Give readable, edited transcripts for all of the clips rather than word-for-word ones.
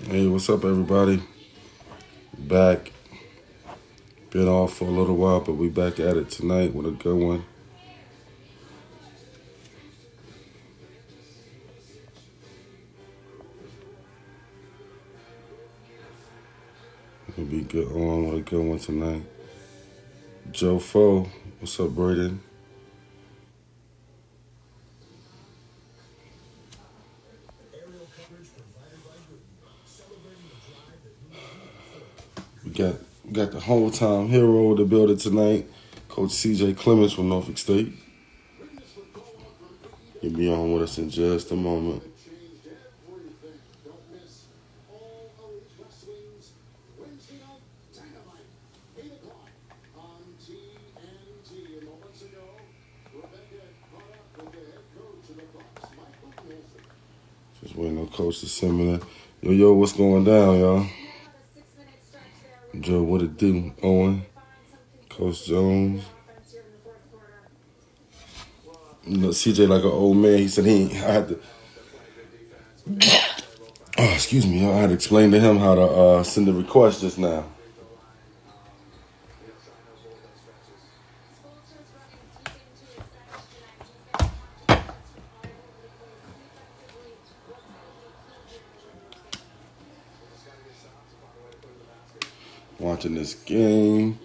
Hey, what's up, everybody? Back. Been off for a little while, but we back at it tonight with a good one. We'll be good on with a good one tonight. Joe Foe, what's up, Braden? We got the whole time hero of the building tonight, Coach CJ Clemons from Norfolk State. He'll be on with us in just a moment. Just waiting on Coach to send me that. Yo, what's going down, y'all? Joe, what it do? Owen, Coach Jones. You know, CJ like an old man. He said I had to. Oh, excuse me. I had to explain to him how to send the request just now. Watching this game.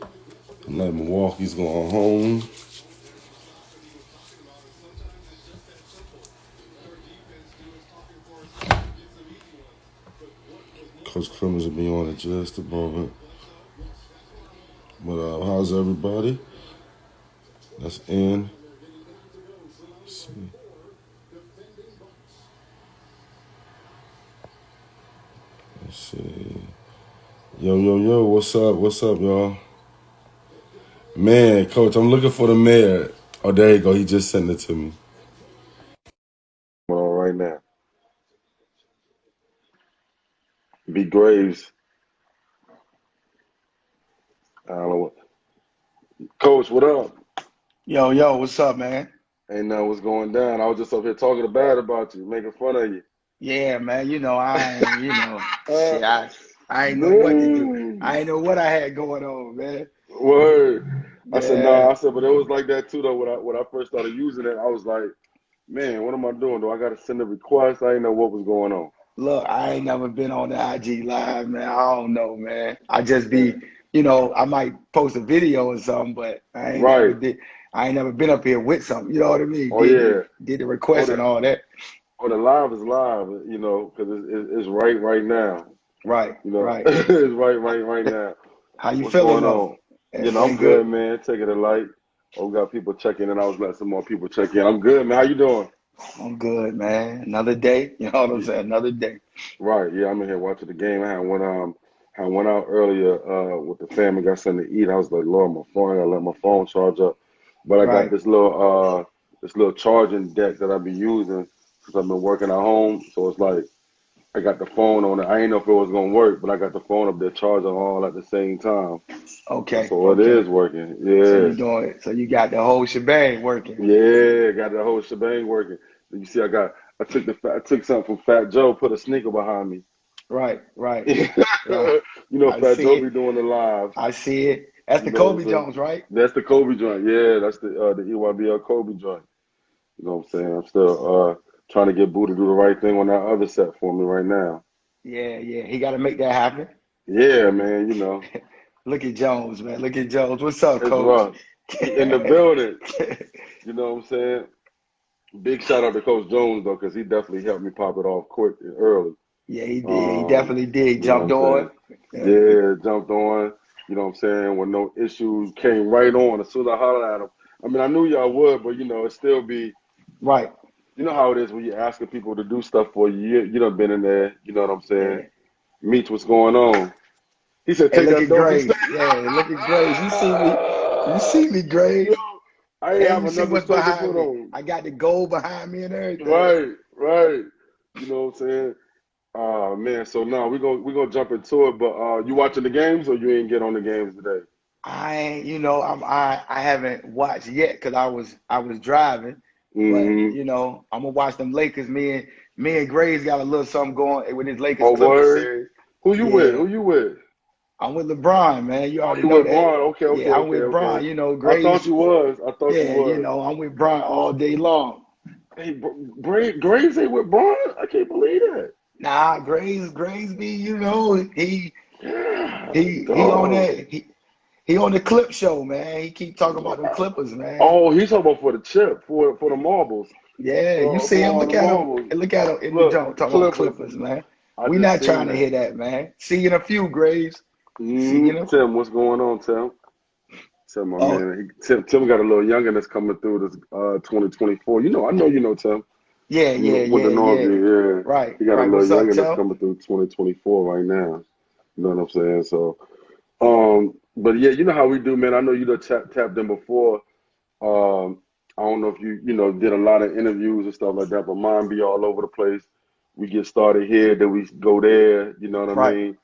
I'm like Milwaukee's going home. Coach Clemens will be on in just a moment. But how's everybody? That's in. Let's see. Let's see. Yo, what's up, y'all? Man, Coach, I'm looking for the mayor. Oh, there you go. He just sent it to me. On right now. B. Graves. I don't know what. Coach, what up? Yo, what's up, man? Ain't know what's going down. I was just up here talking bad about you, making fun of you. Yeah, man. Shit, I ain't know what to do. Man. I ain't know what I had going on, man. Word. I said no. Yeah. I said, but it was like that too though. When I first started using it, I was like, man, what am I doing? Do I got to send a request? I didn't know what was going on. Look, I ain't never been on the IG live, man. I don't know, man. I just Yeah. be, I might post a video or something, but Right. I ain't never been up here with something. You know what I mean? Oh yeah. Did the Oh request the and all that. oh the live is live. Because it's right now. Right, right. It's right now. How you What's feeling going though? on? I'm Everything good, good? man. Taking it light. Oh, we got people checking in. I was letting some more people check in. I'm good, man. How you doing? I'm good, man. Another day. You know what I'm Yeah, saying? Another day. right. Yeah, I'm in here watching the game. I went out earlier with the family, got something to eat. I was like, Lord, my phone, I gotta let my phone charge up. But I got Right. this little charging deck that I've been using since I've been working at home. So it's like I got the phone on it. I didn't know if it was gonna work, but I got the phone up there charging all at the same time. Okay, So it okay. is working. So Yeah. you got the whole shebang working. Yeah, got the whole shebang working. You see, I took something from Fat Joe, put a sneaker behind me. Right, right, right. You know, I Fat see Joe be it. doing the live. I see it. That's You the know what I'm Kobe saying? Jones, right? That's the Kobe joint. Yeah, that's the EYBL Kobe joint. You know what I'm saying? I'm still trying to get Boo to do the right thing on that other set for me right now. Yeah, yeah. He got to make that happen. Yeah, man. Look at Jones, man. Look at Jones. What's up, It's Coach? rough. He in the building. You know what I'm saying? Big shout out to Coach Jones though, because he definitely helped me pop it off quick and early. Yeah, he did. He Um, definitely did. He you know what jumped I'm on. saying? Yeah, Yeah, jumped on. You know what I'm saying? When no issues came right on as soon as I hollered at him. I mean, I knew y'all would, but it still be. right. You know how it is when you're asking people to do stuff for you. You done been in there. You know what I'm saying? Yeah. Meets what's going on. He said, Hey, "Take look that at dope and stay." Graves. Yeah, look at Graves. You see me? You see me, Yo, Graves? I ain't And have you see another what's shirt to behind put me? on. I got the gold behind me and everything. Right, right. You know what I'm saying? Oh man, so now we gonna jump into it. But you watching the games or you ain't get on the games today? I haven't watched yet because I was driving, but Mm-hmm. I'm gonna watch them Lakers. me and Graves got a little something going with his Lakers Oh, Clippers word. series. Who you with? Yeah, Who you with? I'm with LeBron, man. You Oh, already you know with that. Braun? Okay, okay, Yeah, I'm okay, with okay. Bron. You know, I thought Graves. you was. I thought you Yeah, you was. know, I'm with Bron all day long. Hey, Graves ain't with Braun? I can't believe that. Nah, Graves be, you know, Yeah, he on dog. that he on the clip show, man. He keep talking about them Clippers, man. Oh, he's talking about for the chip, for the marbles, Yeah, you see for him, all the marbles. look at him in the Look, jump talking about Clippers. Clippers, man. I We just not seen trying to that. hear that, man. See you in a few, Graves. See you in a Tim, what's going on, Tim? Tim, my oh man. Tim got a little younger that's coming through this 2024. I know you know Tim. yeah, From yeah, with the yeah, yeah. Northview, yeah. Right, He got a right. little What's up, younger that's Tell? coming through 2024 right now. You know what I'm saying? So, but yeah, you know how we do, man. I know you done tapped in before. I don't know if you did a lot of interviews and stuff like that, but mine be all over the place. We get started here, then we go there. You know what I Right. mean?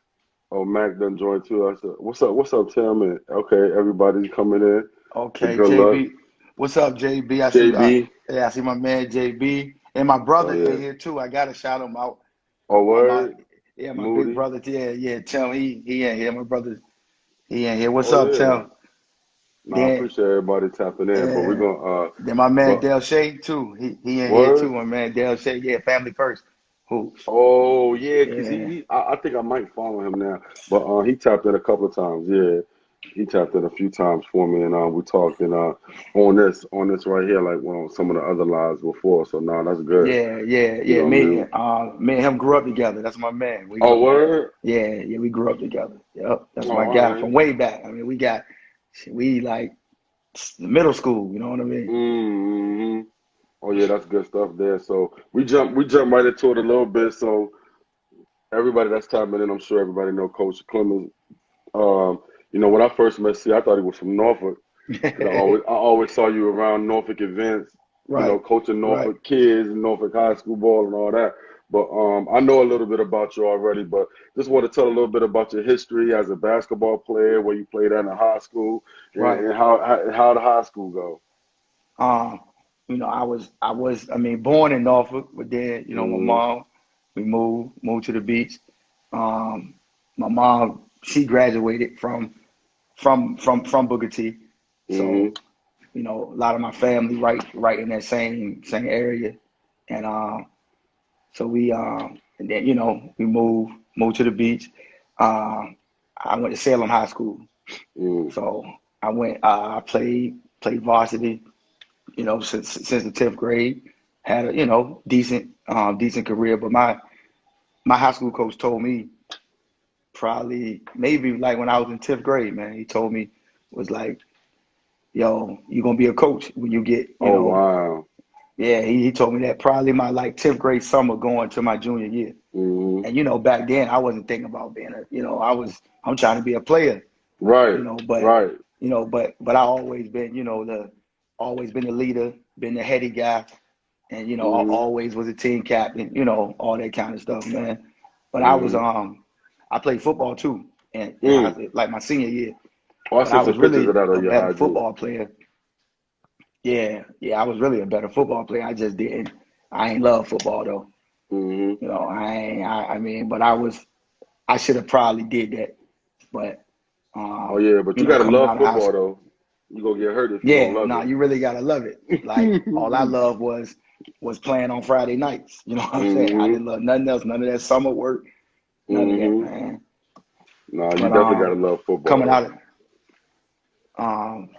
Oh, Mac done joined too. I said, "What's up, Tim?" And okay, everybody's coming in. So Okay, good luck, JB. What's up, JB? I see JB. yeah, I see my man JB. And my Oh brother in yeah. here too. I gotta shout him out. Oh My word, yeah, my big Moody. brother, yeah, Tim. He ain't here. My brother, he ain't here. What's Oh up, yeah. Tim? Nah, I Then appreciate everybody tapping in, but we're uh, gonna then my man but Dale Shay too. He ain't here too. word. My man Dale Shay, yeah, family first. Hoops. Oh yeah, cause Yeah, I think I might follow him now, but he tapped in a couple of times. Yeah, he tapped in a few times for me, and we talked and on this right here, like on some of the other lives before. So nah, that's good. You yeah. know what I mean? Me and him grew up together. That's my man. Oh word. Yeah, we grew up together. Yep, that's Oh my all guy right. from way back. I mean, we like middle school. You know what I mean? Mm-hmm. Oh yeah, that's good stuff there. So we jump right into it a little bit. So everybody that's tapping in, I'm sure everybody know Coach Clemons. When I first met C, I thought he was from Norfolk because I always saw you around Norfolk events, Right, coaching right. Norfolk kids and Norfolk high school ball and all that. But I know a little bit about you already, but just want to tell a little bit about your history as a basketball player, where you played at in high school, Right. and how the high school go. Um, I mean, born in Norfolk, but then, my Mm-hmm. mom, we moved to the beach. Um, my mom, she graduated from Booker T. So, Mm-hmm. a lot of my family right in that same area. And so and then, we moved to the beach. Uh, I went to Salem High School. Mm-hmm. So I played varsity, since the 10th grade, had a, decent career. But my high school coach told me probably maybe like when I was in 10th grade, man, he told me was like, yo, you're gonna be a coach when you get, Oh wow. yeah, he told me that probably my like 10th grade summer going to my junior year. Mm-hmm. And back then I wasn't thinking about being I'm trying to be a player, Right. but Right. but I always been the leader, been the heady guy, and Mm-hmm. always was a team captain, all that kind of stuff, man. But Mm-hmm. I played football too, and Mm. like my senior year. Oh, I But I seen some was pictures of really that a on your better IG. football player. Yeah, I was really a better football player. I just didn't. I ain't love football though. Mm-hmm. I ain't. I mean, but I should have probably did that. But Oh yeah, but you gotta coming love out of high football school, though. You gonna get hurt if you don't yeah, love nah, it. you really gotta love it. Like all I loved was playing on Friday nights. You know what I'm saying? I Mm-hmm. didn't love nothing else, none of that summer work, none of that, Mm-hmm. man. Nah, you But definitely gotta love football coming out though. of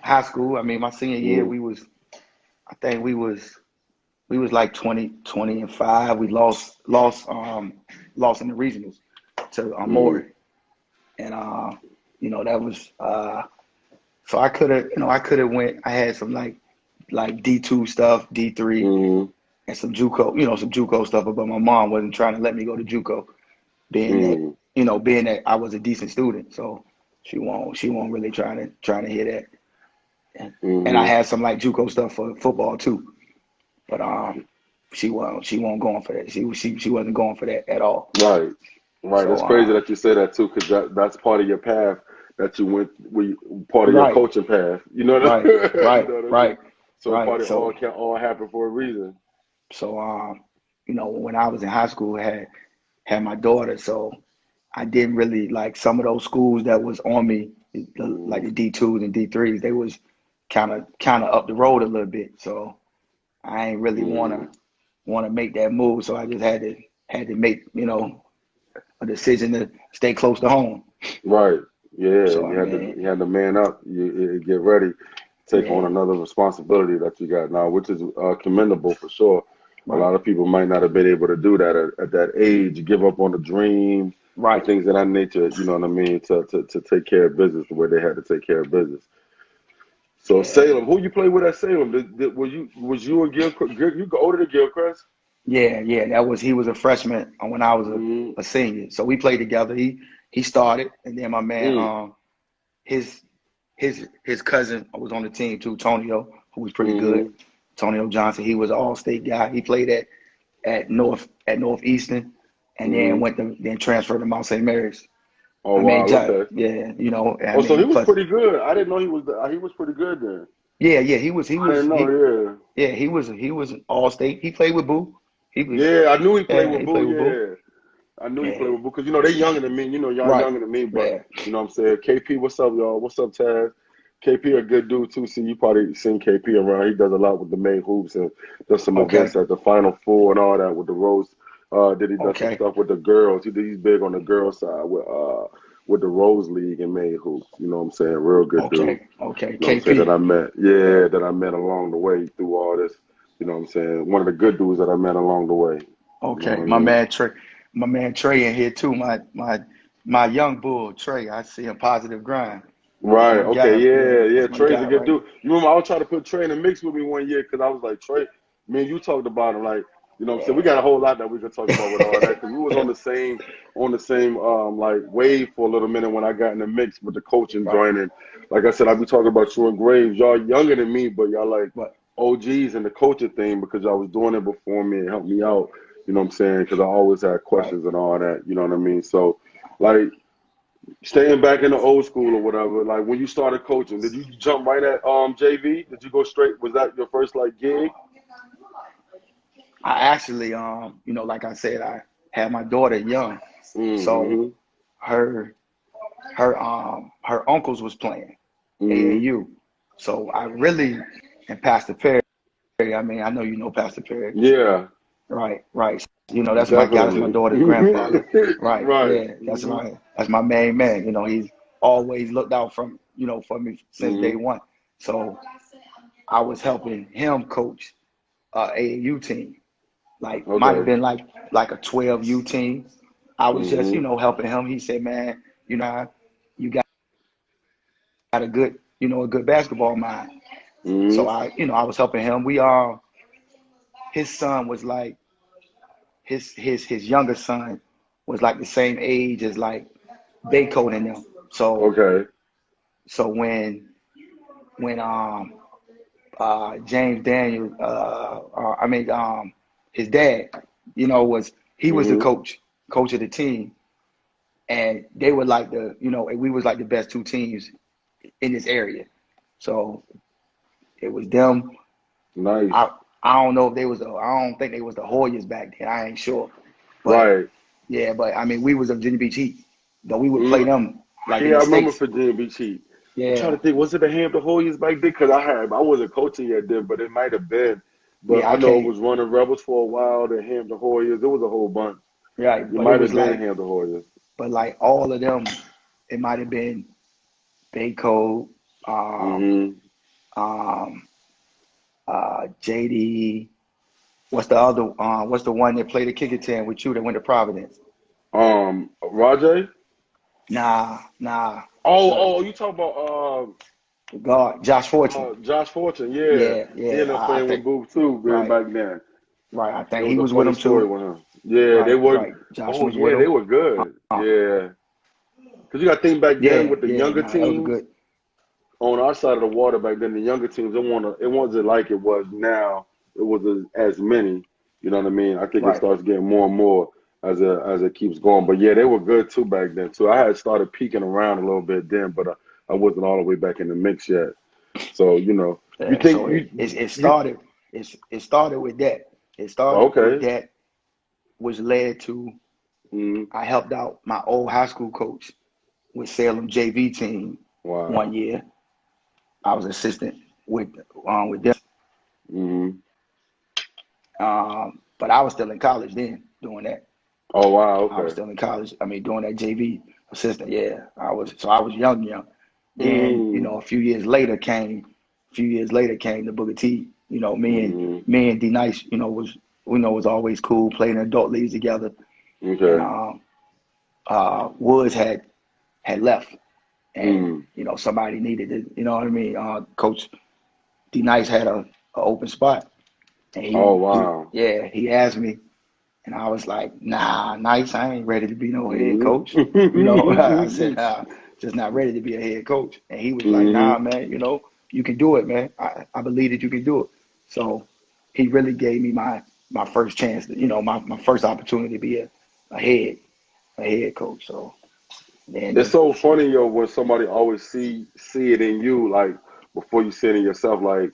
high school, I mean, my senior year, Mm. I think we was like 20-5. We lost in the regionals to Mm. Maury, and that was so I could have went. I had some like D2 stuff, D3, Mm-hmm. and some JUCO stuff, but my mom wasn't trying to let me go to JUCO, being that Mm. being that I was a decent student, so she won't really trying to hear that, and I Mm-hmm. had some like JUCO stuff for football too, but she won't going for that. She wasn't going for that at all. Right. Right. So It's crazy that you say that too, because that's part of your path that you went. Part of your right, coaching path. You know what I, right, you right, know what I mean? right, So right. part of So all can all happen for a reason. so when I was in high school, had my daughter, so I didn't really like some of those schools that was on me, like the D2s and D3s. They was kind of up the road a little bit, so I ain't really wanna make that move. So I just had to make a decision to stay close to home. Right. Yeah. So I You mean, had to man up. You get ready, take on yeah, another responsibility that you got now, which is commendable for sure. A right, lot of people might not have been able to do that at that age, give up on the dream and right, things of that nature, you know what I mean, to take care of business the way they had to take care of business. So yeah, Salem, who you play with at Salem? Was you and you go older than Gilchrist? yeah. He was a freshman when I was Mm, a senior. So we played together. He started, and then my man, mm, his his cousin was on the team too, Tonio, who was pretty good. mm, Tonio Johnson, he was an all-state guy. He played at Northeastern, and then mm. then transferred to Mount St. Mary's. Oh I mean, wow, okay. yeah, I Oh, so he mean, was plus, pretty good. I didn't know he was pretty good then. yeah, I didn't know. Yeah, yeah, he was all-state. He played with Boo. yeah. I knew he played Yeah, with he Boo. played with Boo. Yeah, I knew he played Yeah, with Boo because they younger than me. Y'all right. younger than me, but Yeah. you know what I'm saying. KP, what's up, y'all? What's up, Taz? KP a good dude too. See, you probably seen KP around. He does a lot with the main hoops and does some Okay. events at the Final Four and all that with the Rose. Did he does some Okay. stuff with the girls? He's big on the girls side with the Rose League and main hoops. You know what I'm saying? Real good dude. Okay. Okay. You know what I'm saying? That KP. I met. Yeah, that I met along the way through all this. You know what I'm saying? One of the good dudes that I met along the way. You know what Okay. I mean? My man Trey in here too. My young bull Trey. I see him positive grind. That's Right. my Okay. guy. Yeah, Yeah. Yeah. that's my Trey's a guy good right dude. You remember I was trying to put Trey in the mix with me one year because I was like, Trey, man, you talked about him like, you know what I'm saying? We got a whole lot that we could talk about with all that because we was on there. the same like wave for a little minute when I got in the mix with the coaching Right. joint. And like I said, I be talking about you and Graves. Y'all younger than me, but y'all like But OGs in the coaching thing because y'all was doing it before me and helped me out. You know what I'm saying? Because I always had right. questions and all that. You know what I mean? So like. Staying back in the old school or whatever, like when you started coaching, did you jump right at JV? Did you go straight? Was that your first like gig? I actually like I said, I had my daughter young, so Mm-hmm. her her uncles was playing Mm-hmm. AAU. So I really and Pastor Perry. I mean, I know you know Pastor Perry. Yeah, Right, right. That's my guy. That's my definitely. daughter's grandfather. Right. Right. Yeah, Mm-hmm. that's my main man. He's always looked out for me since day Mm-hmm. one. So I was helping him coach AAU team. Like might have Okay. been like a 12U team. I was just, Mm-hmm. helping him. He said, "Man, you got a good basketball mind." So Mm-hmm. I was helping him. His son was like his younger son was like the same age as like Baycode and them. So Okay. so when James Daniel I mean his dad, was he was the Mm-hmm. coach of the team, and they were like we was like the best two teams in this area. So it was them. Nice. I I don't know if they was I don't think they was the Hoyas back then. I ain't sure, but Right. yeah, but I mean we was a Virginia Beach Heat, but we would play Mm. them like in Yeah, the I remember states. Virginia Beach Heat. I'm trying to Yeah, think, was it the Hampton Hoyas back then? Because I wasn't coaching yet then, but it might have been. But yeah, I I know it can't. was running Rebels for a while, the Hampton Hoyas. It was a whole bunch. Right, It but it might was have been like, Hampton Hoyas. but like all of them, it might have been Baycode, um, Mm-hmm. um, JD. What's the other? What's the one that played the kicker ten with you that went to Providence? Rajay? Nah. The You talking about the guard, Josh Fortune. Josh Fortune? Yeah, Yeah, he yeah. ended up I playing with think Booth too, man, right, back then. right. I It think he was a was with funny him story too. with him. Yeah, they Right, were. right. Josh Oh was with yeah, they him. were good. Uh, Yeah, because you got to think back then yeah, with the yeah. younger Nah, that was a teams good. on our side of the water back then. The younger teams, it wasn't like it was now. It was as many. You know what I mean? I think it Right. starts getting more and more as it keeps going. But yeah, they were good too back then too. I had started peeking around a little bit then, but I wasn't all the way back in the mix yet. So you Yeah, think so you it you started it started with that. It started with okay? that, which led to I helped out my old high school coach with Salem JV team Wow. 1 year. I was assistant with them. But I was still in college then doing that. Oh wow, okay. I was still in college. I mean, doing that JV assistant. Yeah, I was young. Then a few years later came the Booker T. Me and D Nice, was always cool, playing in adult leagues together. Okay. And Woods had left, and somebody needed it. You know what I mean? Coach D Nice had a open spot, and he asked me, and I was like, nah, Nice, I ain't ready to be no head coach. I said, just not ready to be a head coach. And he was like, nah, man, you can do it, man. I believe that you can do it. So he really gave me my first chance, my first opportunity to be a head coach. So then it's so funny, yo, when somebody always see it in you, like before you see it in yourself, like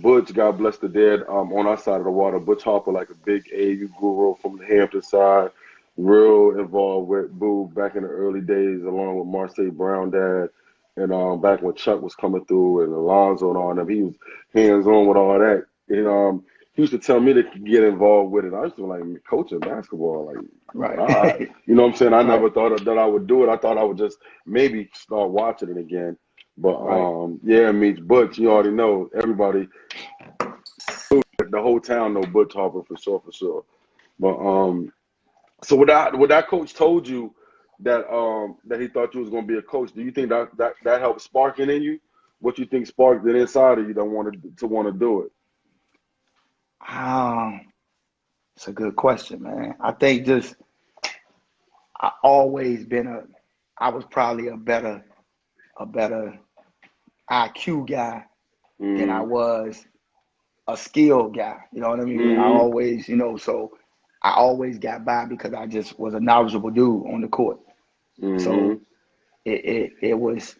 Butch, God bless the dead, on our side of the water, Butch Harper, like a big AU guru from the Hampton side, real involved with Boo back in the early days, along with Marseille Brown dad, and back when Chuck was coming through and Alonzo and all them, he was hands on with all that. And he used to tell me to get involved with it. I used to be like, coaching basketball, like, right. you know what I'm saying? I never thought that I would do it. I thought I would just maybe start watching it again. But yeah, Meech, Butch, you already know, everybody, the whole town know Butch Harper for sure. But so what that coach told you that he thought you was gonna be a coach, do you think that helped spark it in you? What you think sparked it inside of you that wanted to do it? It's a good question, man. I think I always been I was probably a better IQ guy than I was a skill guy. You know what I mean? I always, so I always got by because I just was a knowledgeable dude on the court. So it was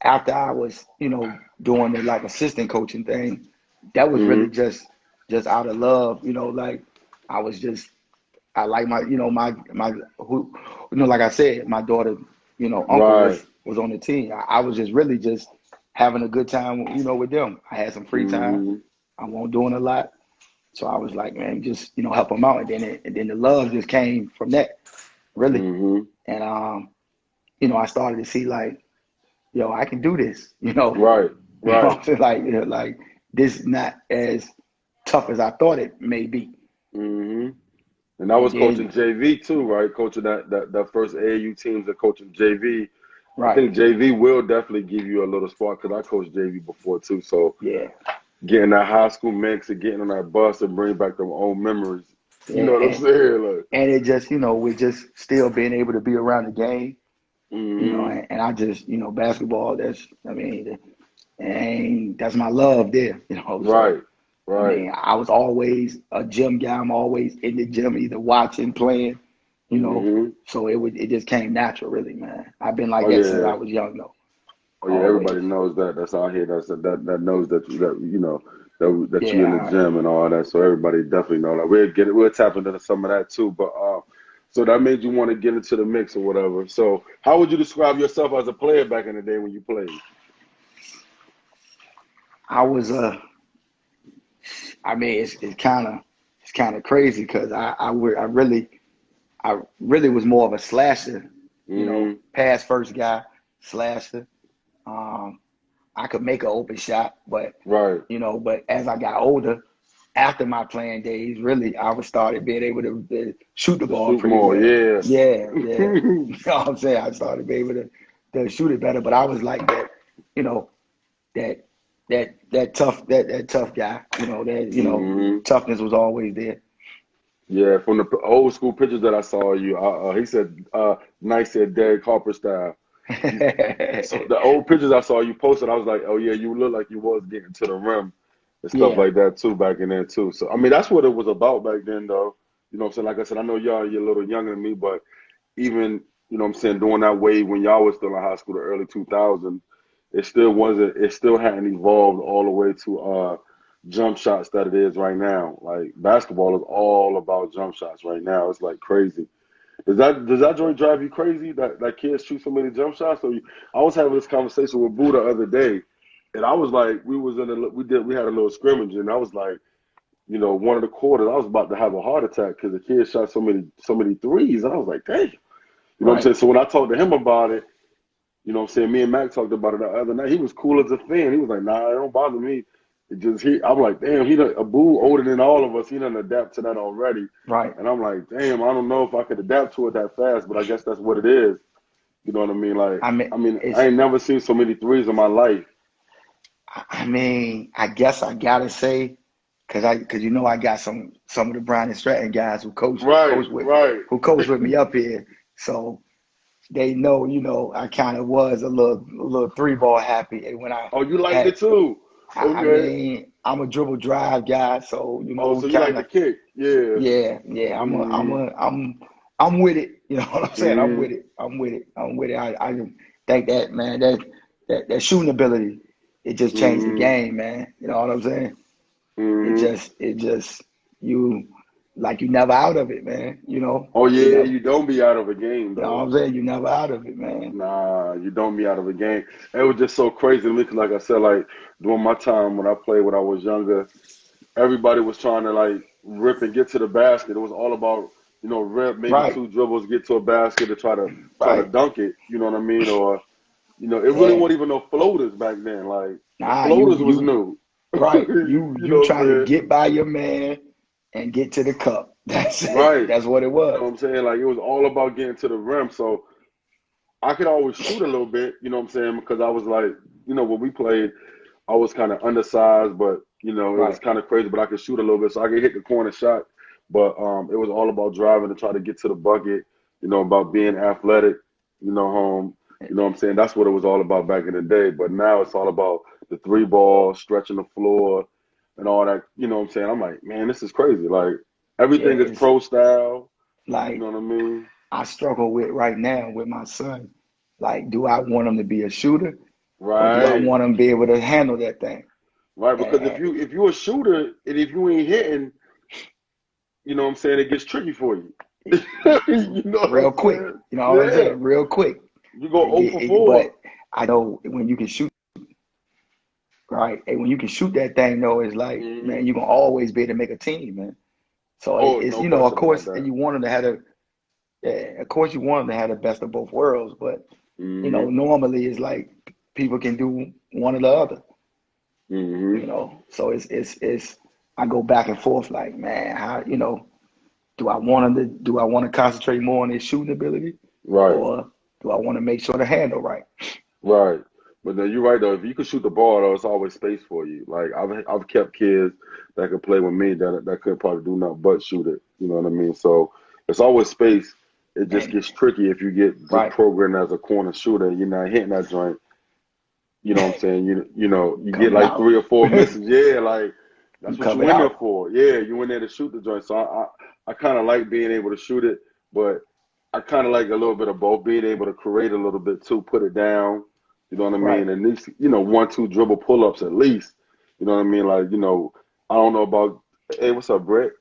after I was, doing the like assistant coaching thing, that was really just out of love, like I was just I like my like I said, my daughter, uncle was on the team. I was just really just having a good time, with them. I had some free time. I wasn't doing a lot. So I was like, man, just, help them out. And then the love just came from that, really. And, I started to see like, I can do this, Right. Like this is not as tough as I thought it may be. And I was coaching JV too, right? Coaching that first AAU teams and coaching JV. Right. I think JV will definitely give you a little spark because I coached JV before too. So yeah, getting that high school mix and getting on that bus and bring back them old memories. You know what I'm saying? Like, and it just, we're just still being able to be around the game. And I just, basketball, that's my love there, Right. I mean, I was always a gym guy. I'm always in the gym, either watching, playing, So it just came natural, really, man. I've been like that since I was young, though. Oh yeah, everybody knows that. That's out here. That knows that you're in the gym and all that. So everybody definitely know that. We'll tap into some of that too. But so that made you want to get into the mix or whatever. So how would you describe yourself as a player back in the day when you played? I was it's kind of crazy because I really was more of a slasher, pass first guy, slasher. I could make an open shot, but but as I got older, after my playing days, really, I was started being able to shoot the ball pretty more, well. Yeah. You know what I'm saying? I started being able to shoot it better, but I was like that, that tough guy, toughness was always there. Yeah, from the old school pictures that I saw of you, he said, Nice said Derek Harper style. So the old pictures I saw you posted, I was like, oh yeah, you look like you was getting to the rim and stuff like that too back in there too. So I mean, that's what it was about back then, though. You know what I'm saying? Like I said, I know you're a little younger than me, but even what I'm saying, during that wave when y'all was still in high school, the early 2000s, it still hadn't evolved all the way to jump shots that it is right now. Like basketball is all about jump shots right now. It's like crazy. Does that joint drive you crazy that kids shoot so many jump shots? I was having this conversation with Boo the other day, and I was like, we had a little scrimmage, and I was like, one of the quarters, I was about to have a heart attack because the kids shot so many threes, and I was like, dang, what I'm Right. saying? So when I talked to him about it, what I'm saying, me and Mac talked about it the other night. He was cool as a fan. He was like, nah, it don't bother me. I'm like, damn, a Boo older than all of us. He done adapt to that already. Right. And I'm like, damn, I don't know if I could adapt to it that fast, but I guess that's what it is. You know what I mean? Like, I mean, I it's. ain't never seen so many threes in my life. I mean, I guess I gotta say, cause I got some of the Brown and Stratton guys who Right, right. coach with me up here, so they know, I kind of was a little three ball happy, and when I Oh, you liked had, it too? I Okay. mean, I'm a dribble drive guy, so Oh, so you like kind the of. kick? Yeah. Yeah. Mm-hmm. I'm with it. You know what I'm saying? I'm Mm-hmm. with it. I'm with it. I'm with it. I just think that, man, that shooting ability, it just changed the Mm-hmm. game, man. You know what I'm saying? Mm-hmm. It just you like you never out of it, man. Oh You yeah, never. you don't be out of a game You know what though. I'm saying? You never out of it, man. Nah, you don't be out of a game. It was just so crazy to me 'cause like I said, like during my time when I played when I was younger, everybody was trying to like rip and get to the basket. It was all about, rip, maybe Right. two dribbles, get to a basket to try to Right. dunk it. You know what I mean? Or it really Yeah. wasn't even no floaters back then. Like the Nah, floaters was new. right. You You know what I'm trying to saying? get by your man and get to the cup. That's it. Right. That's what it You know was. what I'm saying? Like it was all about getting to the rim. So I could always shoot a little bit, you know what I'm saying? Because I was like, when we played, I was kind of undersized, but it was Right. kind of crazy, but I could shoot a little bit, so I could hit the corner shot. But it was all about driving to try to get to the bucket, about being athletic, home. You know what I'm saying? That's what it was all about back in the day. But now it's all about the three ball, stretching the floor, and all that. You know what I'm saying? I'm like, man, this is crazy. Like Yeah, everything is it's pro style. You like know what I mean? I struggle with right now with my son. Like, do I want him to be a shooter or do I Right. want him to be able to handle that thing? Right, because if And you a shooter and if you ain't hitting, you know what I'm saying, it gets tricky for you. You know what real I'm quick, saying? you know what I'm Yeah. saying? Real quick. You go 0 for 4. But I know when you can shoot, right? And when you can shoot that thing, though, it's like, Hmm. man, you're gonna always be able to make a team, man. So Oh, it's, no of question about course, that. you want him to have of course, you want him to have the best of both worlds, but Hmm. normally it's like people can do one or the other. Hmm. So it's I go back and forth like, man, how, do I want to concentrate more on his shooting ability Right, or do I want to make sure the handle right? right. But then you're right though. If you can shoot the ball though, it's always space for you. Like I've kept kids that could play with me that could probably do nothing but shoot it. You know what I mean? So it's always space. It just And gets tricky if you get just right, programmed as a corner shooter and you're not hitting that joint. You know what I'm saying? You get coming like out. 3 or 4 misses. Yeah, like You that's what you coming in there out. for. Yeah, you in there to shoot the joint. So I kind of like being able to shoot it, but I kind of like a little bit of both, being able to create a little bit too, put it down. You know what I Right. mean? At least 1, 2 dribble pull ups at least. You know what I mean? Like I don't know about. Hey, what's up, Brett?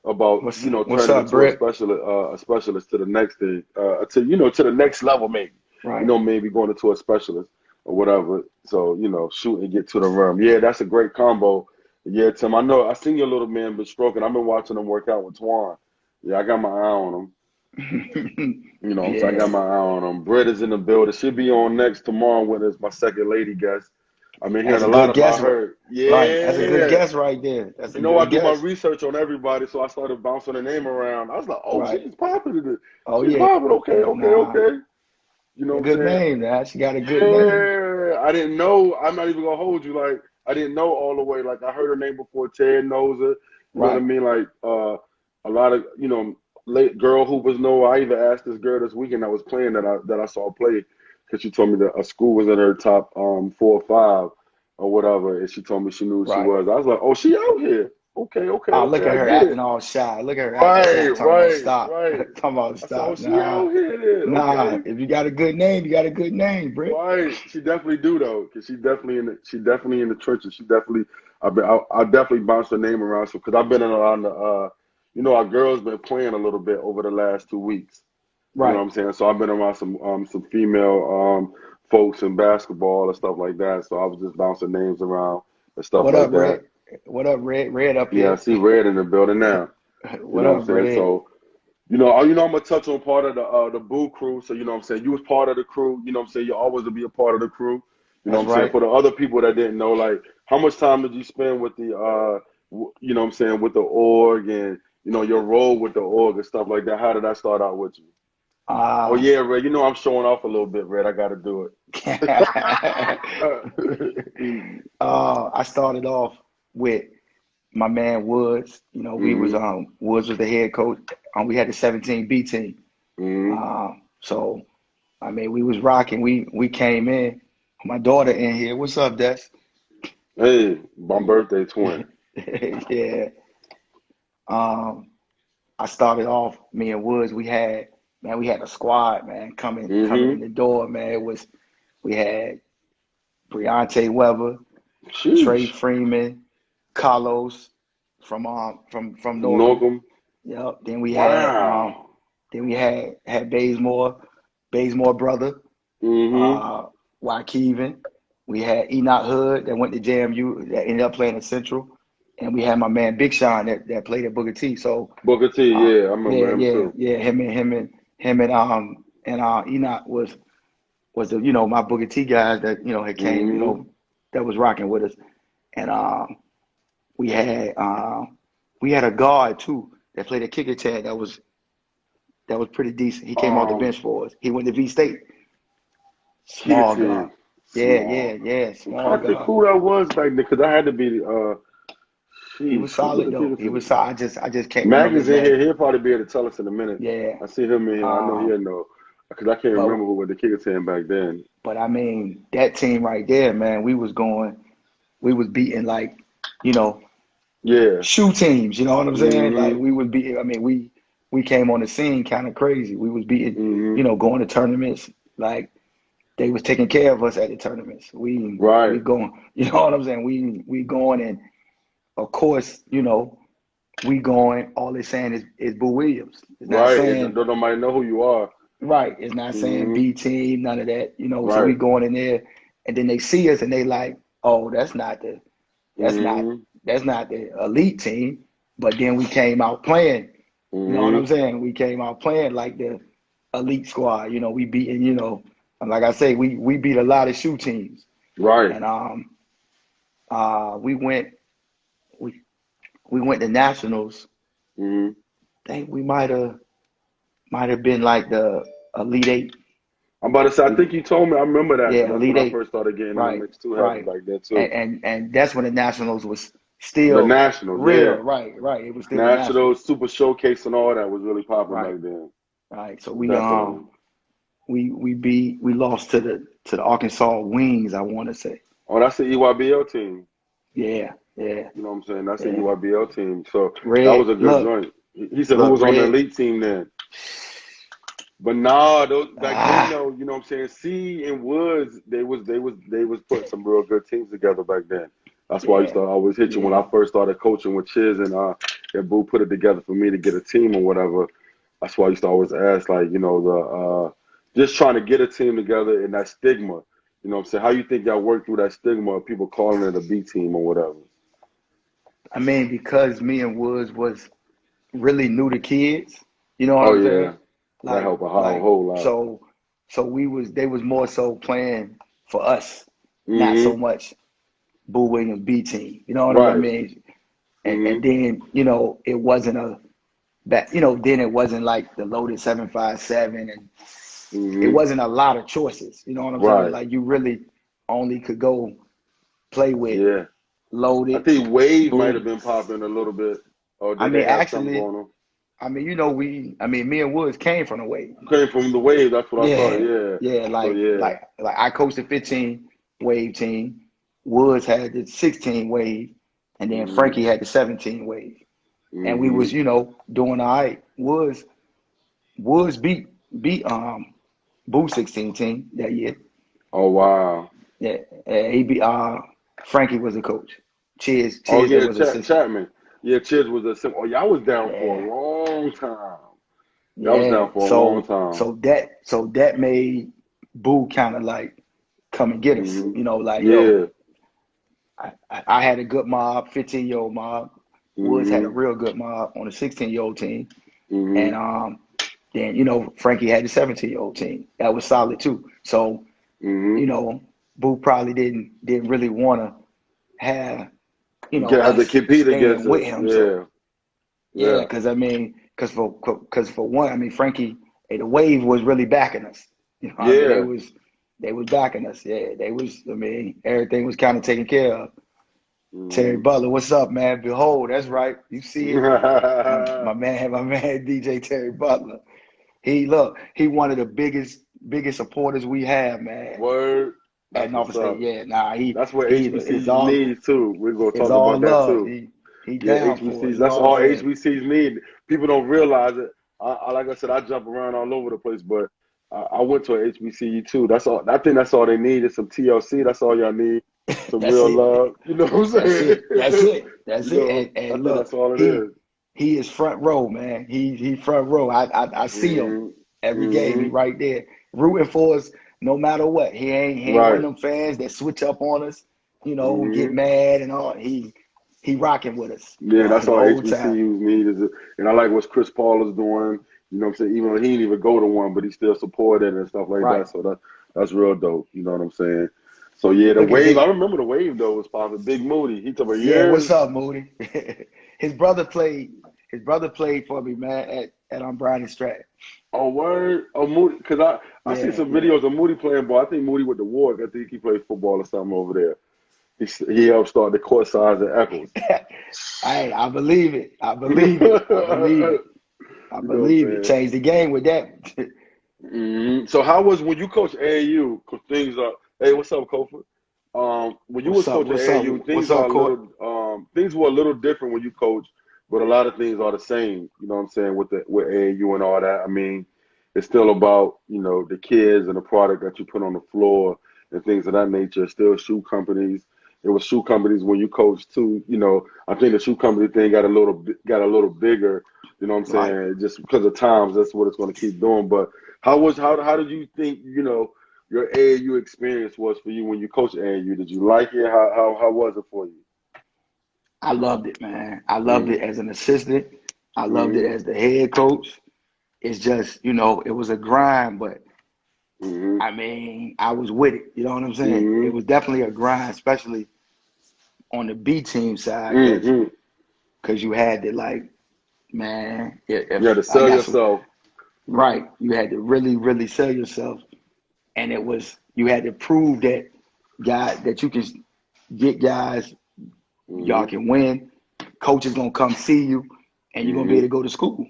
About What's turning up, into Brett? a specialist to the next thing, to the next level maybe. Right. Maybe going into a specialist or whatever. So, shoot and get to the rim. Yeah, that's a great combo. Yeah, Tim, I know I seen your little man been stroking. I've been watching him work out with Twan. Yeah, I got my eye on him. You know what I'm saying? I got Yeah. my eye on him. Britt is in the building. She'll be on next tomorrow with us, my second lady guest. I've been That's hearing a a lot good guess. about her. Right. That's a good Yeah. guess right there. That's a I good do my guess. research on everybody, so I started bouncing her name around. I was like, oh, Right. she's popping. Oh She's yeah. popping. Okay, Yeah, okay, nah. okay. You know A what I'm good saying? name, man. She got a good name. Yeah, I didn't know. I'm not even gonna hold you. Like I didn't know all the way. Like I heard her name before. Ted knows her. You know what I Right. mean? Like a lot of late girl hoopers know. I even asked this girl this weekend I was playing that I saw play because she told me that a school was in her top 4 or 5 or whatever, and she told me she knew who she Right. was. I was like, oh, she out here. Okay, okay, Oh, okay. look at I her get acting it. all shy. Look at her acting Right, shy. Talking about right, stop. right. Talking about I said, oh, stop. she Nah. out here then. Nah. Okay. If you got a good name, you got a good name, Britt. Right, she definitely do though, cause she definitely in the trenches. She definitely. I definitely bounced the name around because I've been around our girls been playing a little bit over the last 2 weeks. You know what Right. I'm saying? So I've been around some female folks in basketball and stuff like that. So I was just bouncing names around and stuff What like up, that. Red? What up, Red? Red up Yeah, I here. see Red in the building now. You What know what I'm up, saying? Red? So I'm gonna touch on part of the Boo crew. So you know what I'm saying, you was part of the crew. You know what I'm saying, you always will be a part of the crew. You know That's what I'm saying. right. For the other people that didn't know, like how much time did you spend with the you know what I'm saying, with the org and your role with the org and stuff like that? How did that start out with you? Oh Uh, yeah, Red. I'm showing off a little bit, Red. I got to do it. I started off with my man Woods. We was hmm Woods was the head coach. We had the 17B team. hmm So I mean, we was rocking. We came in. My daughter in here. What's up, Des? Hey, my birthday twin. Yeah. Um, I started off. Me and Woods. We had a squad, man, coming in hmm the door. Man, we had Briante Weber, Trey Sheesh. Freeman, Carlos from From Norcom. Norcom. Yep. Wow. Then we had Bazemore brother, hmm uh Kevin. We had Enoch Hood that went to JMU that ended up playing at Central. And we had my man Big Sean that played at Booker T. So Booker T. Yeah, I remember yeah, him yeah, too. yeah. Him and Enoch was the my Booker T guys that had came hmm that was rocking with us. And we had we had a guard too that played a kicker tag that was pretty decent. He came off the bench Um, for us. He went to V State. Small guard. Kicking Yeah, small. yeah. I'm Small trying to think guard. who that was back then because I had to be He was sheesh, who was solid the though. kicker He was team? solid. I just can't Mag remember is his in here. name. He'll probably be able to tell us in a minute. Yeah. I see him in here. I know Um, he'll know because I can't but remember who was the kicker team back then. but I mean that team right there, man. We was beating like, you know, Yeah. shoe teams. You know what I'm saying? Like hmm we was beating. I mean we came on the scene kind of crazy. We was beating, hmm going to tournaments. Like they was taking care of us at the tournaments. We Right. going. You know what I'm saying? We going, and of course, we going. All it's saying is Boo Williams. It's not Right. And saying nobody know who you are. right. It's not saying hmm B team. None of that. So we Right. going in there, and then they see us and they like, oh, that's not hmm that's not the elite team. But then we came out playing. You know what I'm hmm saying? We came out playing like the elite squad. We beating. And like I say, we beat a lot of shoe teams. Right. And we we we went to nationals. hmm I think we might have been like the elite eight. I'm about to say, I We think you told me. I remember that because Yeah, that's elite when I eight. first started getting in the Right, mix too heavy right. back then too. And that's when the nationals was The still Nationals, real. yeah. Right, right. It was still the nationals. Nationals, Super Showcase, and all that was really popping Right, back then. right. So Definitely. we lost to the Arkansas Wings. I want to say. Oh, that's the EYBL team. Yeah, yeah, You know what I'm saying? That's the yeah. EYBL team. So that was Red, a good joint. He said, who look, was on the Red. elite team then? But nah, those back then Ah, though, you know what I'm saying? C and Woods, they was putting some real good teams together back then. That's why I used yeah, to always hit you when yeah. I first started coaching with Chiz and Boo put it together for me to get a team or whatever. That's why I used to always ask, like, the just trying to get a team together and that stigma. You know what I'm saying? How you think y'all work through that stigma of people calling it a B team or whatever? I mean, because me and Woods was really new to kids. You know what Oh I'm yeah. saying? That Like helped a like whole lot. so they was more so playing for us, not so hmm much Boo Williams B team. You know what I Right. mean? And hmm then, it wasn't then it wasn't like the loaded 757, and it hmm wasn't a lot of choices. You know what I'm saying? Right. Like you really only could go play with Yeah. I loaded, think Wave might have Boo. been popping a little bit. Or I did mean, they have something actually, going on? me and Woods came from the Wave. Came from the Wave, that's what I thought, Yeah, yeah. yeah, So yeah. like I coached the 15 Wave team. Woods had the 16 Wave, and then hmm Frankie had the 17 Wave. And we hmm was, doing all right. Woods beat Boo 16 team that year. Oh wow. Yeah, he beat Frankie was the coach. Oh That yeah, was assistant. Chapman. Yeah, Chiz was a sim. Oh, y'all was down for Yeah, a long time. Y'all was yeah. down for a long time. So that made Boo kind of like come and get us. Hmm. Like, yo, Yeah. I had a good mob, 15-year-old mob. Woods had a Hmm. real good mob on a 16-year-old team. Hmm. And then, Frankie had the 17-year-old team. That was solid too. So, Hmm. Boo probably didn't really want to have, Have to us compete against staying with us. him. So Yeah. yeah, Yeah. because for one, Frankie, the wave was really backing us. Yeah. They was backing us. Yeah, they was. Everything was kind of taken care of. Terry Hmm. Butler, what's up, man? Behold, that's right. You see it, my man, DJ Terry Butler. He one of the biggest supporters we have, man. Word. That's And what's obviously, up. yeah, nah, That's what it's HBCUs all needs too. We're gonna it's talk all about that love. too. He Yeah, down for it. HBCs. You That's know what I'm all saying? HBCs need. People don't realize it. Like I said, I jump around all over the place, but I went to an HBCU too. That's all. I think that's all they need is some TLC. That's all y'all need. Some That's real it. love. You know what I'm That's saying? it. That's it. That's it. I And think that's look, all it he is. he is front row, man. He front row. I see him Mm-hmm. every game. He Mm-hmm. right there rooting for us no matter what. He ain't one Right. of them fans that switch up on us, get Mm-hmm. mad and all. He rocking with us, Yeah, that's the all whole time. HBCUs need is it. And I like what Chris Paul is doing. You know what I'm saying? Even though he didn't even go to one, but he still supported and stuff like Right. that. So that's real dope. You know what I'm saying? So yeah, the Look at wave. his I remember the wave though was popping. Big Moody. He took a Yeah, what's years. up, Moody? His brother played for me, man, at Bryan and Stratton. Oh word. Oh Moody. Because I see Yeah, some yeah. videos of Moody playing ball. I think Moody with the Warriors. I think he played football or something over there. He helped start the court size at Eccles. I believe it. I you believe it. I believe it. I know what I'm believe it. saying? Changed the game with that. So how was when you coach AAU? Cause things are. Hey, what's up, Kofa? When you was What's up? coaching What's up? AAU, What's up, Court? things were a little different when you coach, but a lot of things are the same. You know what I'm saying with AAU and all that. I mean, it's still about the kids and the product that you put on the floor and things of that nature. Still shoe companies. It was shoe companies when you coached too. I think the shoe company thing got a little bigger. You know what I'm Right. saying? Just because of times, that's what it's going to keep doing. But how did you think your AAU experience was for you when you coached AAU? Did you like it? How was it for you? I loved it, man. I loved Mm-hmm. it as an assistant. I loved it Mm-hmm. as the head coach. It's just, it was a grind, but Mm-hmm. I was with it. You know what I'm saying? It Mm-hmm. was definitely a grind, especially on the B team side, because Mm-hmm. you had to like, man, You had if to I sell got some yourself. right, you had to really, really sell yourself, and you had to prove that you can get guys, y'all Mm-hmm. can win. Coach is gonna come see you, and you're gonna be able Mm-hmm. to go to school.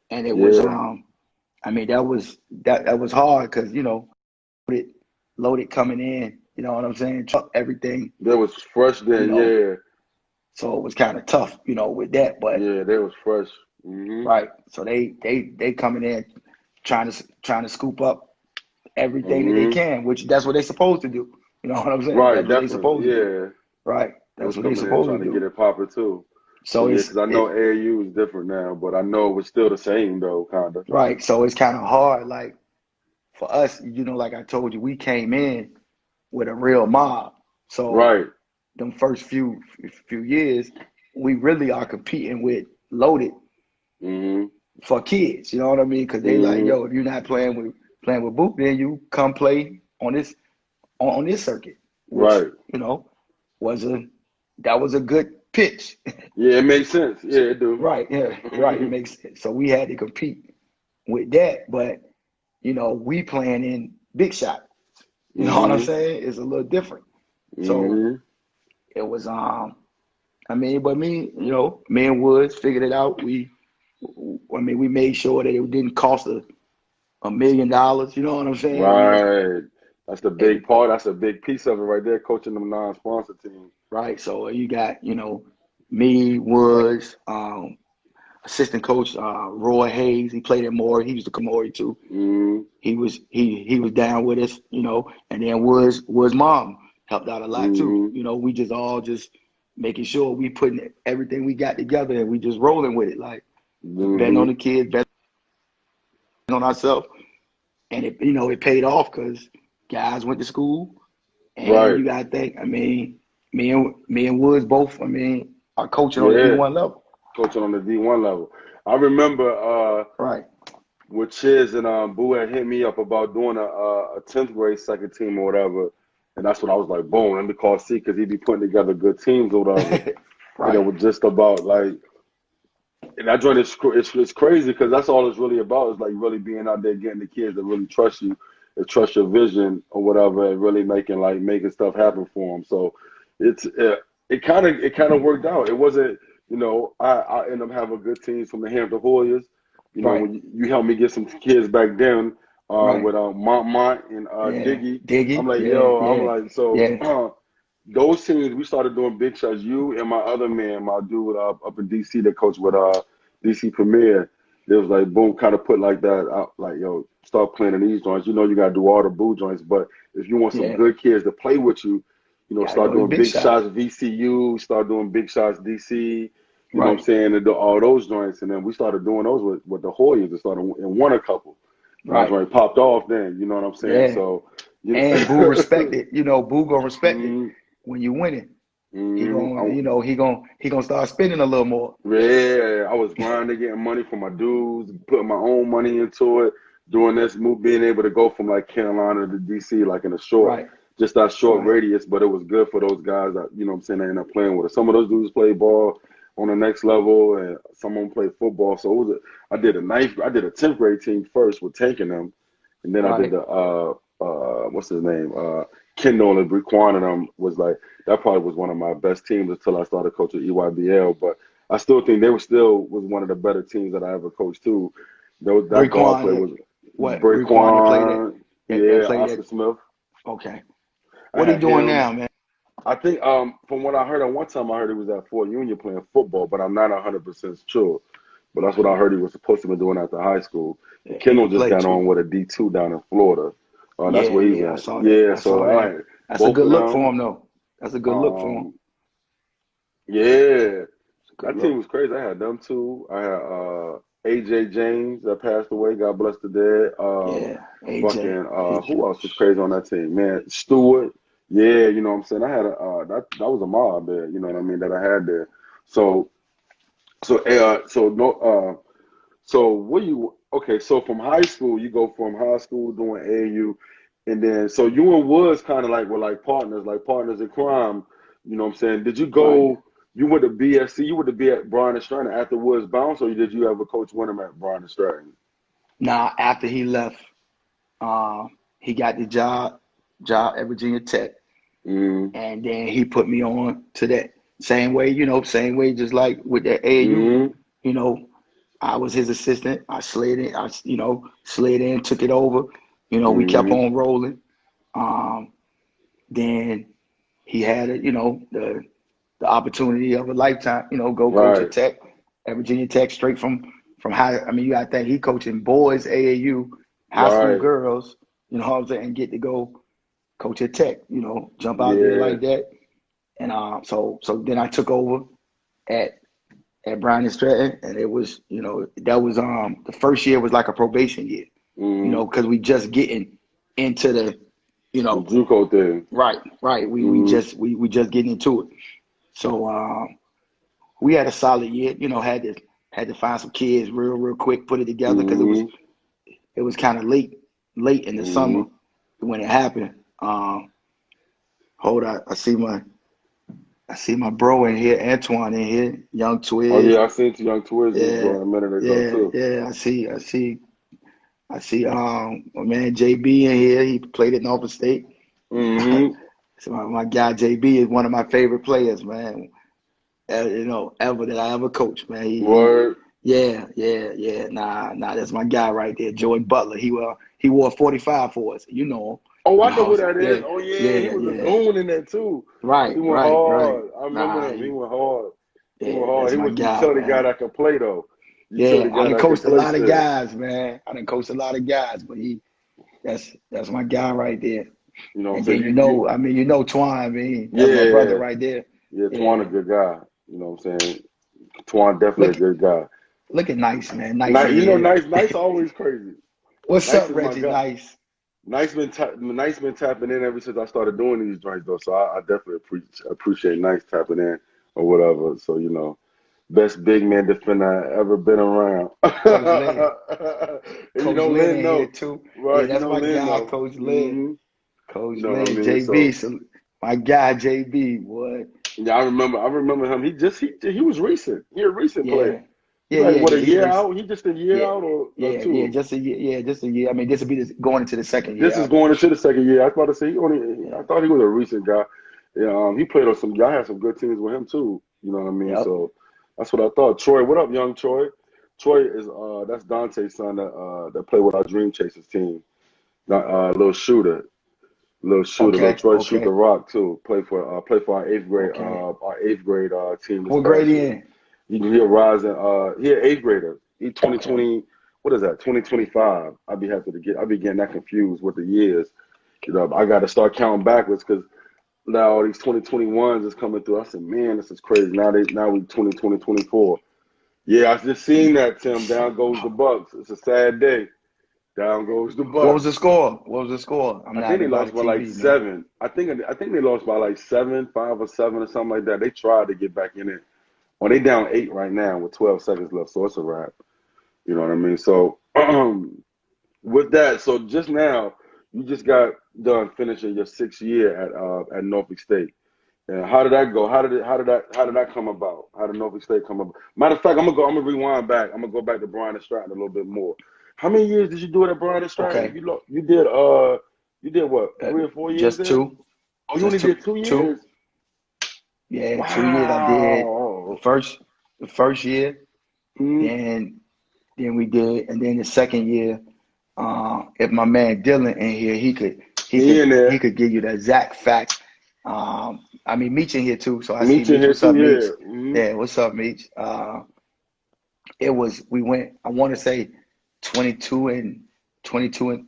And it was, Yeah. that was hard because loaded, loaded coming in. You know what I'm saying? Truck everything. That was fresh You then. know, Yeah. so it was kind of tough. With that, but. Yeah. That was fresh. Mm-hmm. Right. So they coming in trying to scoop up everything that they Mm-hmm. can, which that's what they supposed to do. You know what I'm saying? Right. That's what they Definitely. supposed to do. Yeah. Right. They That's was what they coming in supposed trying to to get do. it popping too. So So yeah, it's because I know it AAU is different now, but I know it was still the same though, kinda. right. So it's kind of hard, like for us, like I told you, we came in with a real mob. So Right. them first few years, we really are competing with loaded Mm-hmm. for kids. You know what I mean? Because they like, Mm-hmm. yo, if you're not playing with Boot, then you come play on this circuit, which Right. was that was a good pitch. Yeah, it makes sense. Yeah, So, it do. right, yeah, right. It Mm-hmm. makes sense. So we had to compete with that, but we playing in big shot. You know what I'm Mm-hmm. saying? It's a little different. So Mm-hmm. it was but me and Woods figured it out. We made sure that it didn't cost $1 million. You know what I'm saying? Right. That's the big It, part. That's a big piece of it right there, coaching them non-sponsor teams. right. So you got, me, Woods, assistant coach Roy Hayes. He played at Maury. He used to come to Maury too. Mm-hmm. He was down with us, and then Woods' mom helped out a lot too. Mm-hmm. We just all just making sure we putting everything we got together and we just rolling with it, like betting on Mm-hmm. the kids, betting on ourselves, and it paid off because guys went to school, and Right. you gotta think, I mean, me and Woods both, I mean, are coaching on the Yeah. D1 level. Coaching on the D1 level. I remember Right. with Chiz and Boo had hit me up about doing a 10th grade second team or whatever. And that's when I was like, boom, let me call C because he'd be putting together good teams or whatever. And it Right. was just about like, and that joint is it's crazy because that's all it's really about is like really being out there getting the kids that really trust you, that trust your vision or whatever, and really making stuff happen for them. So it's it kind of worked out. It wasn't I ended up having good teams from the Hampton Hoyas. Right. When you helped me get some kids back then Right. with Mont and Yeah. Diggy. I'm Diggy. like, Yeah. yo, I'm Yeah. like, so Yeah. those teams, we started doing big shots. You and my other man, my dude up in DC that coached with DC Premier. It was like boom, kind of put like that out, like yo, start playing in these joints. You got to do all the boo joints, but if you want some Yeah. good kids to play with you, Gotta start go to doing big big shots. shots VCU, start doing big shots DC. You know what I'm Right. saying? And do all those joints, and then we started doing those with the Hoyas and started and won a couple. And that's Right. when it popped off. Then you know what I'm saying? Yeah. So you And Boo respected. Boo gonna respect it mm, when you win it. He gonna, mm, he gonna start spending a little more. Yeah, I was grinding, getting money from my dudes, putting my own money into it, doing this move, being able to go from like Carolina to DC, like in a Right. just that short Right. radius, but it was good for those guys that, you know what I'm saying, they ended up playing with us. Some of those dudes played ball on the next level, and some of them played football. So I did a 10th grade team first with taking them, and then I did Right. the, what's his name? Kendall and Brequan and them was like, that probably was one of my best teams until I started coaching EYBL. But I still think they was one of the better teams that I ever coached too. That guard play Raekwon, was what? Raekwon that played it, Brequan, that yeah, played Oscar it. Smith. Okay. I What he had doing him. now, man? I think from what I heard at one time, I heard he was at Fort Union playing football, but I'm not 100% sure. But that's what I heard he was supposed to be doing after high school. And Yeah, he Kendall can just play got too. on with a D2 down in Florida. That's Yeah, where he's yeah, I at. saw that. Yeah, I so saw all that. right, That's a both good of look for them. him, though. That's a good look for him. Um, yeah, It's a good that team look. was crazy. I had them two. I had AJ James that passed away. God bless the dead. Yeah, AJ. Fucking AJ. who else was crazy on that team? Man, Stewart. Yeah, you know what I'm saying. I had that was a mob there. You know what I mean that I had there. So so no so what you okay? So from high school you go from high school doing AAU, and then so you and Woods kind of like were like partners in crime. You know what I'm saying? Did you Right. go? You went to BSC. You went to be at Bryan and Stratton after Woods bounced, or did you ever coach Wyndham at Bryan and Stratton? Now, after he left, he got the job at Virginia Tech, Mm, and then he put me on to that same way, just like with the AAU. mm, You know, I was his assistant. I slid in, took it over. We kept mm. on rolling. Um, then he had the opportunity of a lifetime. Go coach at Right, Tech, at Virginia Tech, straight from high. I mean, you got to think he coaching boys AAU, high school right. girls. You know what I'm saying? And get to go coach at Tech. Jump out there Yeah. like that. And so then I took over at Bryan and Stratton, and it was that was the first year was like a probation year. Mm. Because we just getting into the you The know JUCO thing. right. Mm, We just getting into it. So we had a solid year. Had to find some kids real quick, put it together because mm, it was kind of late in the summer mm. when it happened. Hold on, I see my bro in here, Antoine in here, Young Oh Twiz. yeah, I seen Young Twiz just Yeah, joined a minute ago yeah, too. yeah. I see my man JB in here. He played at Norfolk State. Mm-hmm. So my guy JB is one of my favorite players, man. Ever that I ever coached, man. Word. Yeah. Nah, that's my guy right there, Jordan Butler. He wore 45 for us. You know him. Oh, You I know know, who that is. yeah, Oh yeah, he yeah, was a yeah. goon in that too. He Right, went right, right. hard. I remember Nah, him. He went hard. He went yeah, hard. that's He my was guy, utility guy man. that could play though. Yeah, Utility I guy done that could coached a play lot of shit. guys, man. I done coached a lot of guys, but that's my guy right there. You know what I'm And saying? then You I mean, Twine, I mean, that's my brother yeah. right there. Yeah, Twan a Yeah. good guy. You know what I'm saying? Twan definitely a Look, good guy. look at Nice, man. Nice Nice, in you know, here. nice always crazy. What's Nice up, is my Reggie? guy. Nice. Nice been tapping in ever since I started doing these joints though. So I definitely appreciate Nice tapping in or whatever. So best big man defender I ever been around. Coach Lynn. And Coach Lynn Lynn in here know, too. Yeah, right? that's my Lynn guy, know. Coach Lynn. You Coach know what I Lynn, mean? So JB. So my guy, JB. What? yeah, I remember him. He was recent. He a recent player. Yeah. He Yeah, like yeah, what, yeah. a He's year recent. out? He just a year Yeah. out or Yeah, two? just a year. Yeah, just a year. I mean, this will be going into the second year This is of it. going into the second year. I was about to say Yeah. I thought he was a recent guy. Yeah, he played on some. Y'all had some good teams with him too. You know what I mean? Yep. So that's what I thought. Troy, what up, young Troy? Troy is that's Dante's son that played with our Dream Chasers team. Little shooter, little Okay. Troy shoot the Okay. rock too. Play for Okay. our eighth grade team this What grade past he year. in? He a rising. He an eighth grader. He Okay. 2020. What is that? 2025. I'd be getting that confused with the years. I got to start counting backwards because now all these 2021s is coming through. I said, man, this is crazy. Now we 2024. Yeah, I just seen that, Tim. Down goes the Bucks. It's a sad day. Down goes the What was the Bucks. score? What was the score? I'm I not think they in by the lost by like TV, man. 7. I think they lost by like 7, 5 or 7 or something like that. They tried to get back in it. Well, they down 8 right now with 12 seconds left, so it's a wrap. You know what I mean? So with that, so just now you just got done finishing your 6th year at Norfolk State. And how did that go? How did that come about? How did Norfolk State come about? Matter of fact, I'm gonna rewind back. I'm gonna go back to Bryan and Stratton a little bit more. How many years did you do it at Bryan and Stratton? Okay. You did what, Uh, 3 or 4 years just there? two. Oh, you only Just two. did 2 Two. years? Yeah, 2 years I did the Wow. first the first year, Mm-hmm. then we did, and then the second year, if my man Dylan in here, He in he there. could give you the exact facts. I mean Meech in here too, so I see Meet you Meech. here What's too, up, Meech? yeah. Mm-hmm. Yeah, what's up, Meech? We went, I want to say 22 and 22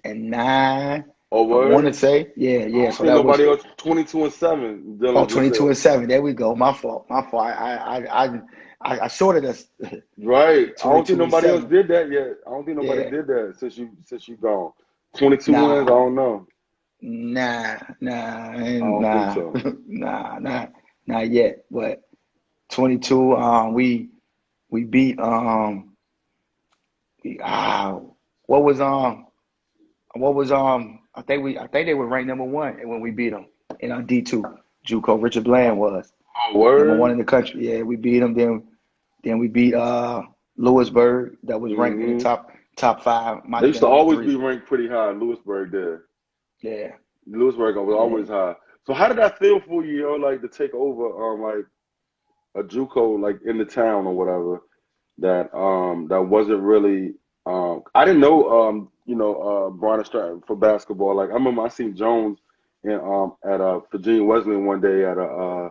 and 9. Oh, I want word? to say, I yeah. don't So think that was nobody else 22 and 7, oh, Dylan just 22 said. and 7. There we go. My fault. My fault. I sorted us Right. I don't think 22 and nobody else 7. did that yet. I don't think nobody Yeah. did that since you gone. 22 wins, I Nah, don't know. I don't think nah, so. not yet. But 22, we beat ah, what was I think they were ranked number one when we beat them in our D2. Juco Richard Bland was Oh, number one word? in the country. Yeah, we beat them. Then we beat Lewisburg, that was ranked in the Mm-hmm. top five, might They have used been to number always be three. ranked pretty high. Lewisburg did. Yeah, Lewisburg was yeah. always high. So how did that feel for you, like to take over like a JUCO like in the town or whatever that wasn't really I didn't know Bronner Stratton for basketball. Like I remember I seen Jones in at Virginia Wesleyan one day at a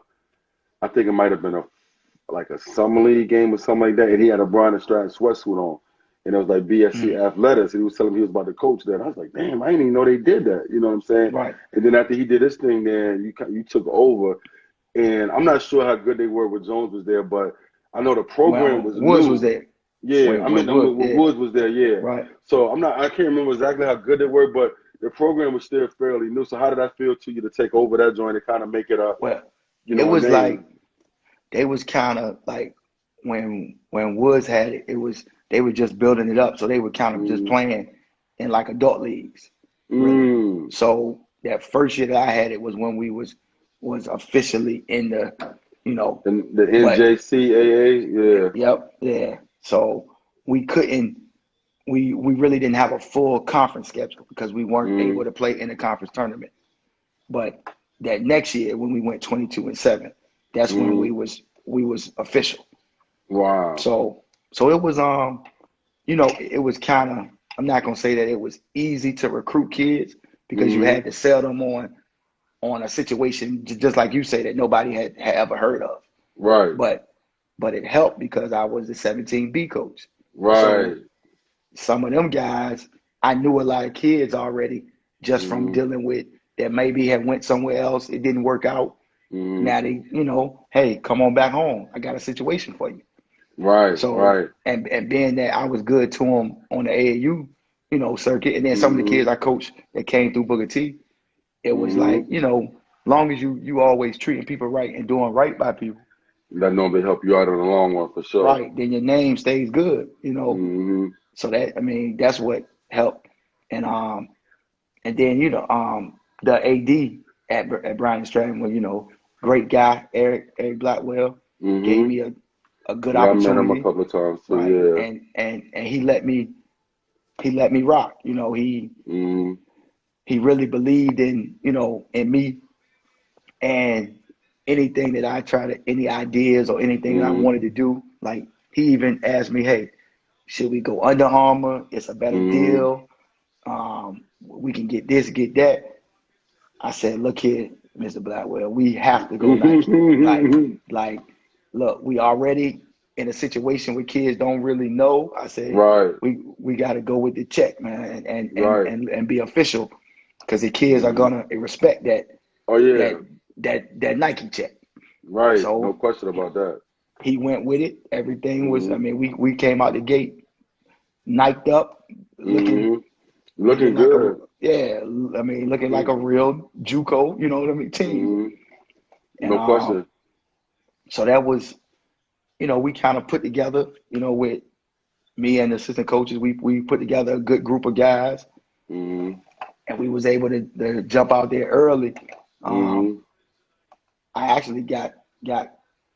I think it might have been a summer league game or something like that, and he had a Bronner Stratton sweatsuit on. And it was like BSC Mm, Athletics, and he was telling me he was about to coach that. I was like, damn, I didn't even know they did that. You know what I'm saying? right. And then after he did his thing, then you took over, and I'm not sure how good they were when Jones was there, but I know the program Well, was Woods was new. there. Yeah, When I Wood, mean when yeah, Woods was there, yeah. right. So I can't remember exactly how good they were, but the program was still fairly new. So how did that feel to you to take over that joint and kind of make it Well, it a was name? like they was kind of like when Woods had it, they were just building it up, so they were kind of just Mm, playing in like adult leagues, really. mm. So that first year that I had it was when we was officially in the, you know, And the but NJCAA, yeah. yep, yeah. So we couldn't, we really didn't have a full conference schedule because we weren't Mm, able to play in the conference tournament. But that next year when we went 22 and 7, that's when mm. we was official. Wow. So it was it was kind of, I'm not gonna say that it was easy to recruit kids because you Mm, had to sell them on a situation just like you say that nobody had ever heard of. right, But it helped because I was the 17B coach. So right. some of them guys, I knew a lot of kids already just from Mm, dealing with that maybe had went somewhere else, it didn't work out, Mm-hmm. Now they, hey, come on back home. I got a situation for you. Right, So, right. and being that I was good to them on the AAU, circuit, and then some of the Mm-hmm. kids I coached that came through Booker T, it was Mm-hmm. like, long as you always treating people right and doing right by people, That normally help you out in the long run for sure. right, then your name stays good. Mm-hmm. So that's what helped. And and then the AD at Bryan Stratton was great guy, Eric Blackwell, gave Mm-hmm. me a good Yeah, I met him a opportunity, couple of times too. right, Yeah. and he let me rock. Mm-hmm. He really believed in me, and anything that I try to, any ideas or anything that I Mm-hmm. wanted to do, like he even asked me, hey, should we go Under Armour? It's a better Mm-hmm. deal. We can get this, get that. I said, look here, Mr. Blackwell, we have to go Nike. Like, look, we already in a situation where kids don't really know. I said, Right, we got to go with the check, man, right. and be official, because the kids are Mm-hmm. gonna respect Oh that yeah, that Nike check. right. No So question about that. he went with it. Everything was. I Mm-hmm. mean, we came out the gate, niked up, looking Mm-hmm. looking Looking like a good. yeah. I mean, looking like a Mm-hmm. real JUCO. You know what I mean? Team. Mm-hmm. And No question. so that was, we kind of put together, with me and the assistant coaches, we put together a good group of guys, Mm-hmm. and we was able to jump out there early. Um, Mm-hmm. I actually got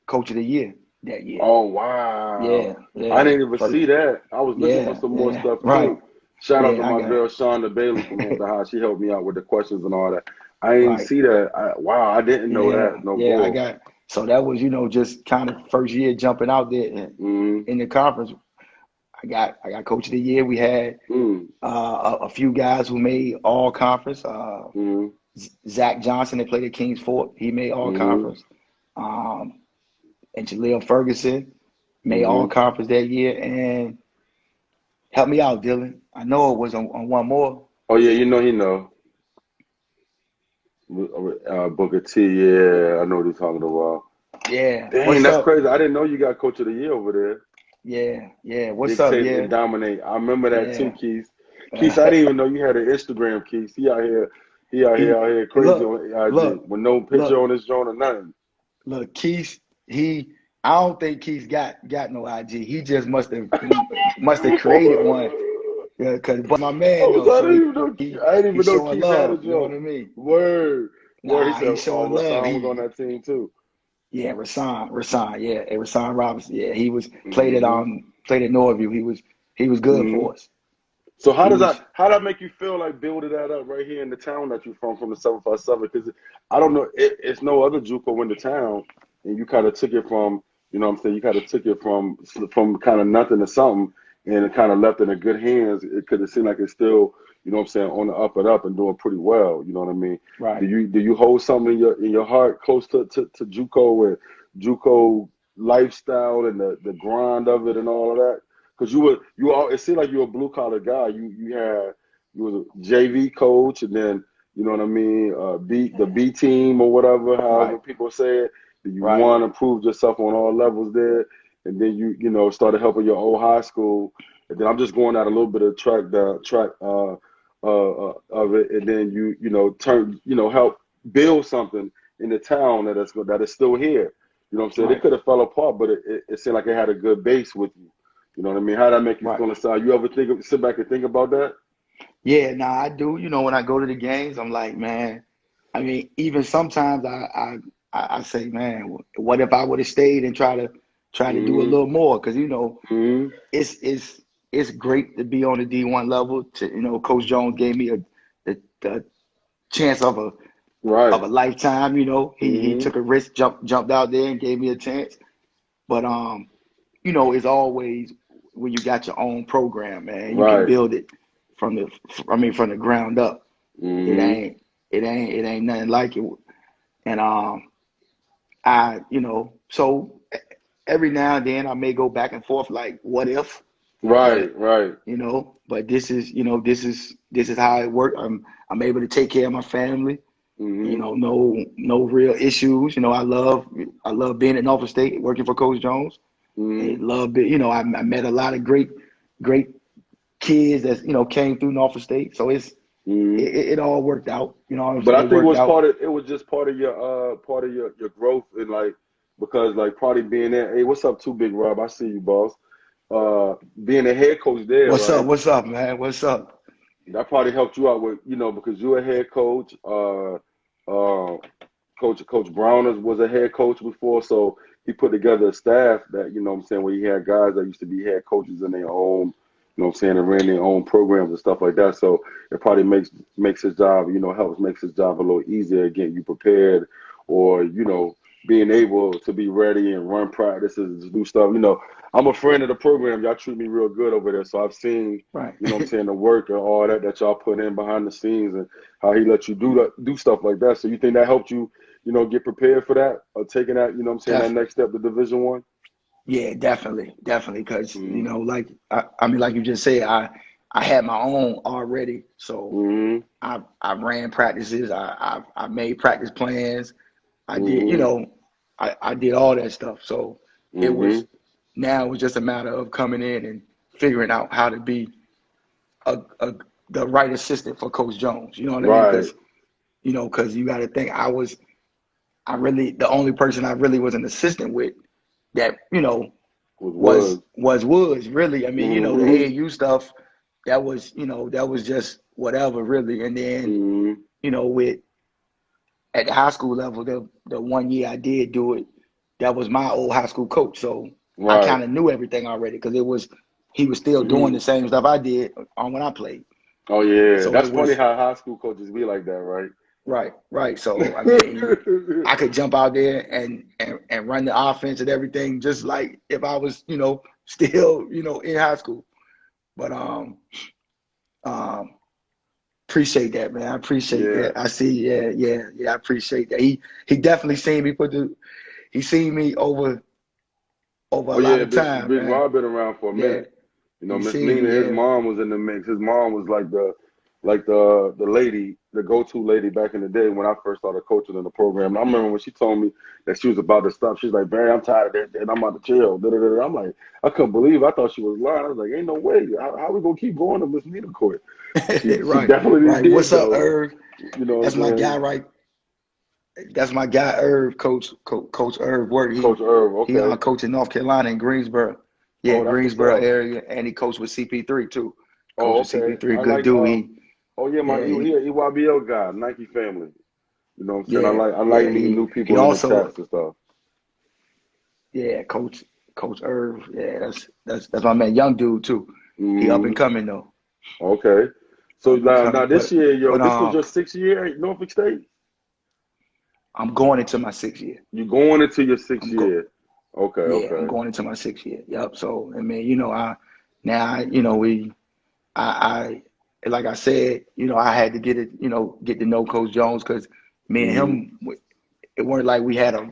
coach of the year that year. Oh wow. Yeah, I yeah, didn't even see that. I was looking for yeah, some more yeah. stuff Right. too. Shout out to Yeah, I my got girl Shonda Bailey from Hampton High. She helped me out with the questions and all that. I didn't right. see that. Wow, I didn't know Yeah, that. No yeah, I bull. got. So that was, just kind of first year jumping out there Mm-hmm. in the conference. I got coach of the year. We had Mm-hmm. a few guys who made all conference. Mm-hmm. Zach Johnson, that played at Kings Fort, he made all Mm-hmm. conference. Um, and Jaleel Ferguson made all Mm-hmm. conference that year. And help me out, Dylan. I know it was on one more. Oh yeah, he know. Booker T, yeah, I know what he's talking about. Yeah, Dang, what's that's up? crazy. I didn't know you got Coach of the Year over there. Yeah, yeah, what's up? Dictate Yeah, and dominate. I remember that too, yeah. Keith. Keith, I didn't even know you had an Instagram, Keith. He out here crazy Look, on IG look, with no picture look, on his joint or nothing. look. Keith, I don't think Keith got no IG. He just must have created one. Yeah, cause but my man though, I so didn't even know. I didn't he's even know showing Keith had a love. You know what joint. I mean? Word, word. He Nah, said, he's "Oh, showing love. Rasan was on that team too." Yeah, Rasan, yeah, Rasan Robinson. Yeah, he was Mm-hmm. played at Norview. He was good Mm-hmm. for us. So how He does was that make you feel like building that up right here in the town that you're from the 757? Because I don't know, it's no other JUCO in the town, and you kind of took it from, what I'm saying, you kind of took it from kind of nothing to something, and it kind of left it in good hands. It could have seemed like it's still, what I'm saying, on the up and up and doing pretty well. You know what I mean? Do right. you hold something in your heart close to JUCO and JUCO lifestyle and the grind of it and all of that? Because it seemed like you were a blue collar guy. You was a JV coach, and then you know what I mean, the B team or whatever, however Right, people say it. You right, won and proved yourself on all levels there, and then you started helping your old high school. And then I'm just going out a little bit of track of it, and then turn help build something in the town that is still here. You know what I'm saying? It right, could have fell apart, but it seemed like it had a good base with you. You know what I mean? How that make you right. feel inside? You ever sit back and think about that? Yeah, nah, I do. When I go to the games, I'm like, man. I mean, even sometimes I say, man, what if I would have stayed and try to do a Mm-hmm. little more? Because Mm-hmm. it's great to be on the D1 level. Coach Jones gave me the chance of Right. a lifetime. He Mm-hmm. took a risk, jumped out there and gave me a chance. But it's always when you got your own program, man, you can Right. build it from the ground up. It Mm-hmm. ain't it ain't nothing like it. And so every now and then I may go back and forth like, what if? Right. But Right. but this is how it works. I'm able to take care of my family. Mm-hmm. No real issues. I love being at Norfolk State, working for Coach Jones. Mm-hmm. And love it. I met a lot of great kids that came through Norfolk State. So Mm-hmm. it all worked out. You know what I'm But saying? I It think worked out. it was just part of your growth and like because like probably being there. Hey, what's up, too, Big Rob? I see you, boss. Being a head coach there, What's up? right? What's up, man? What's up? That probably helped you out with because you're a head coach. Uh, Coach Brown was a head coach before, so he put together a staff that what I'm saying, where he had guys that used to be head coaches in their own, what I'm saying, and ran their own programs and stuff like that. So it probably makes his job, helps makes his job a little easier, getting you prepared, or being able to be ready and run practices, do stuff. I'm a friend of the program. Y'all treat me real good over there, so I've seen, Right. what I'm saying, the work and all that y'all put in behind the scenes and how he let you do stuff like that. So you think that helped you? Get prepared for that or taking that, what I'm saying, that Def- next step to Division One? yeah, definitely. Definitely. Because, Mm-hmm. like, I mean, like you just said, I had my own already. So Mm-hmm. I ran practices. I made practice plans. I did, Mm-hmm. I did all that stuff. So Mm-hmm. now it was just a matter of coming in and figuring out how to be a the right assistant for Coach Jones. You know what I mean? Right. Because you got to think the only person I really was an assistant with that Was. was really. I mean, the Mm-hmm. AAU stuff that was just whatever really. And then Mm-hmm. with at the high school level, the 1 year I did do it, that was my old high school coach. So I Right. kind of knew everything already because he was still doing Mm-hmm. the same stuff I did on when I played. Oh yeah, So that's it funny was how high school coaches be like that, right? right. So I mean, I could jump out there and run the offense and everything just like if I was still in high school. But um appreciate that, man. I appreciate Yeah. that. I see, yeah. I appreciate that. He definitely seen me he seen me over a Oh lot yeah, of Big, time, Big man. Rob been around for a Yeah, minute. he Miss seen me. Nina, his Yeah, mom was in the mix. His mom was like the lady, the go-to lady back in the day when I first started coaching in the program. And I remember when she told me that she was about to stop. She's like, Barry, I'm tired of that, and I'm about to chill. Da, da, da, da. I'm like, I couldn't believe it. I thought she was lying. I was like, ain't no way. How we gonna keep going to Miss Nina court? She right, definitely right. did What's up, though. Irv? You know That's what I'm my guy, saying? right? That's my guy, Irv. Coach Irv. Work. Coach Irv, He okay. coached in North Carolina in Greensboro. Yeah, Oh, that's what's Greensboro up. area, and he coached with CP3 too. Coached Oh, with okay. CP3. I Good like dude. oh yeah, Yeah, he a EYBL guy, Nike family. You know what I'm saying? yeah, I like yeah. meeting new He people in the also chats and stuff. yeah, Coach Irv. Yeah, that's my man. Young dude too. He up and Mm, coming though. okay. So Up and now coming. this year, But this was your 6 year at Norfolk State? I'm going into my 6 year. You going into your sixth I'm go year. Okay, Yeah, I'm okay. going into my 6 year. Yep. So I mean, I now I like I said, I had to get to know Coach Jones because me and Mm, him, it weren't like we had a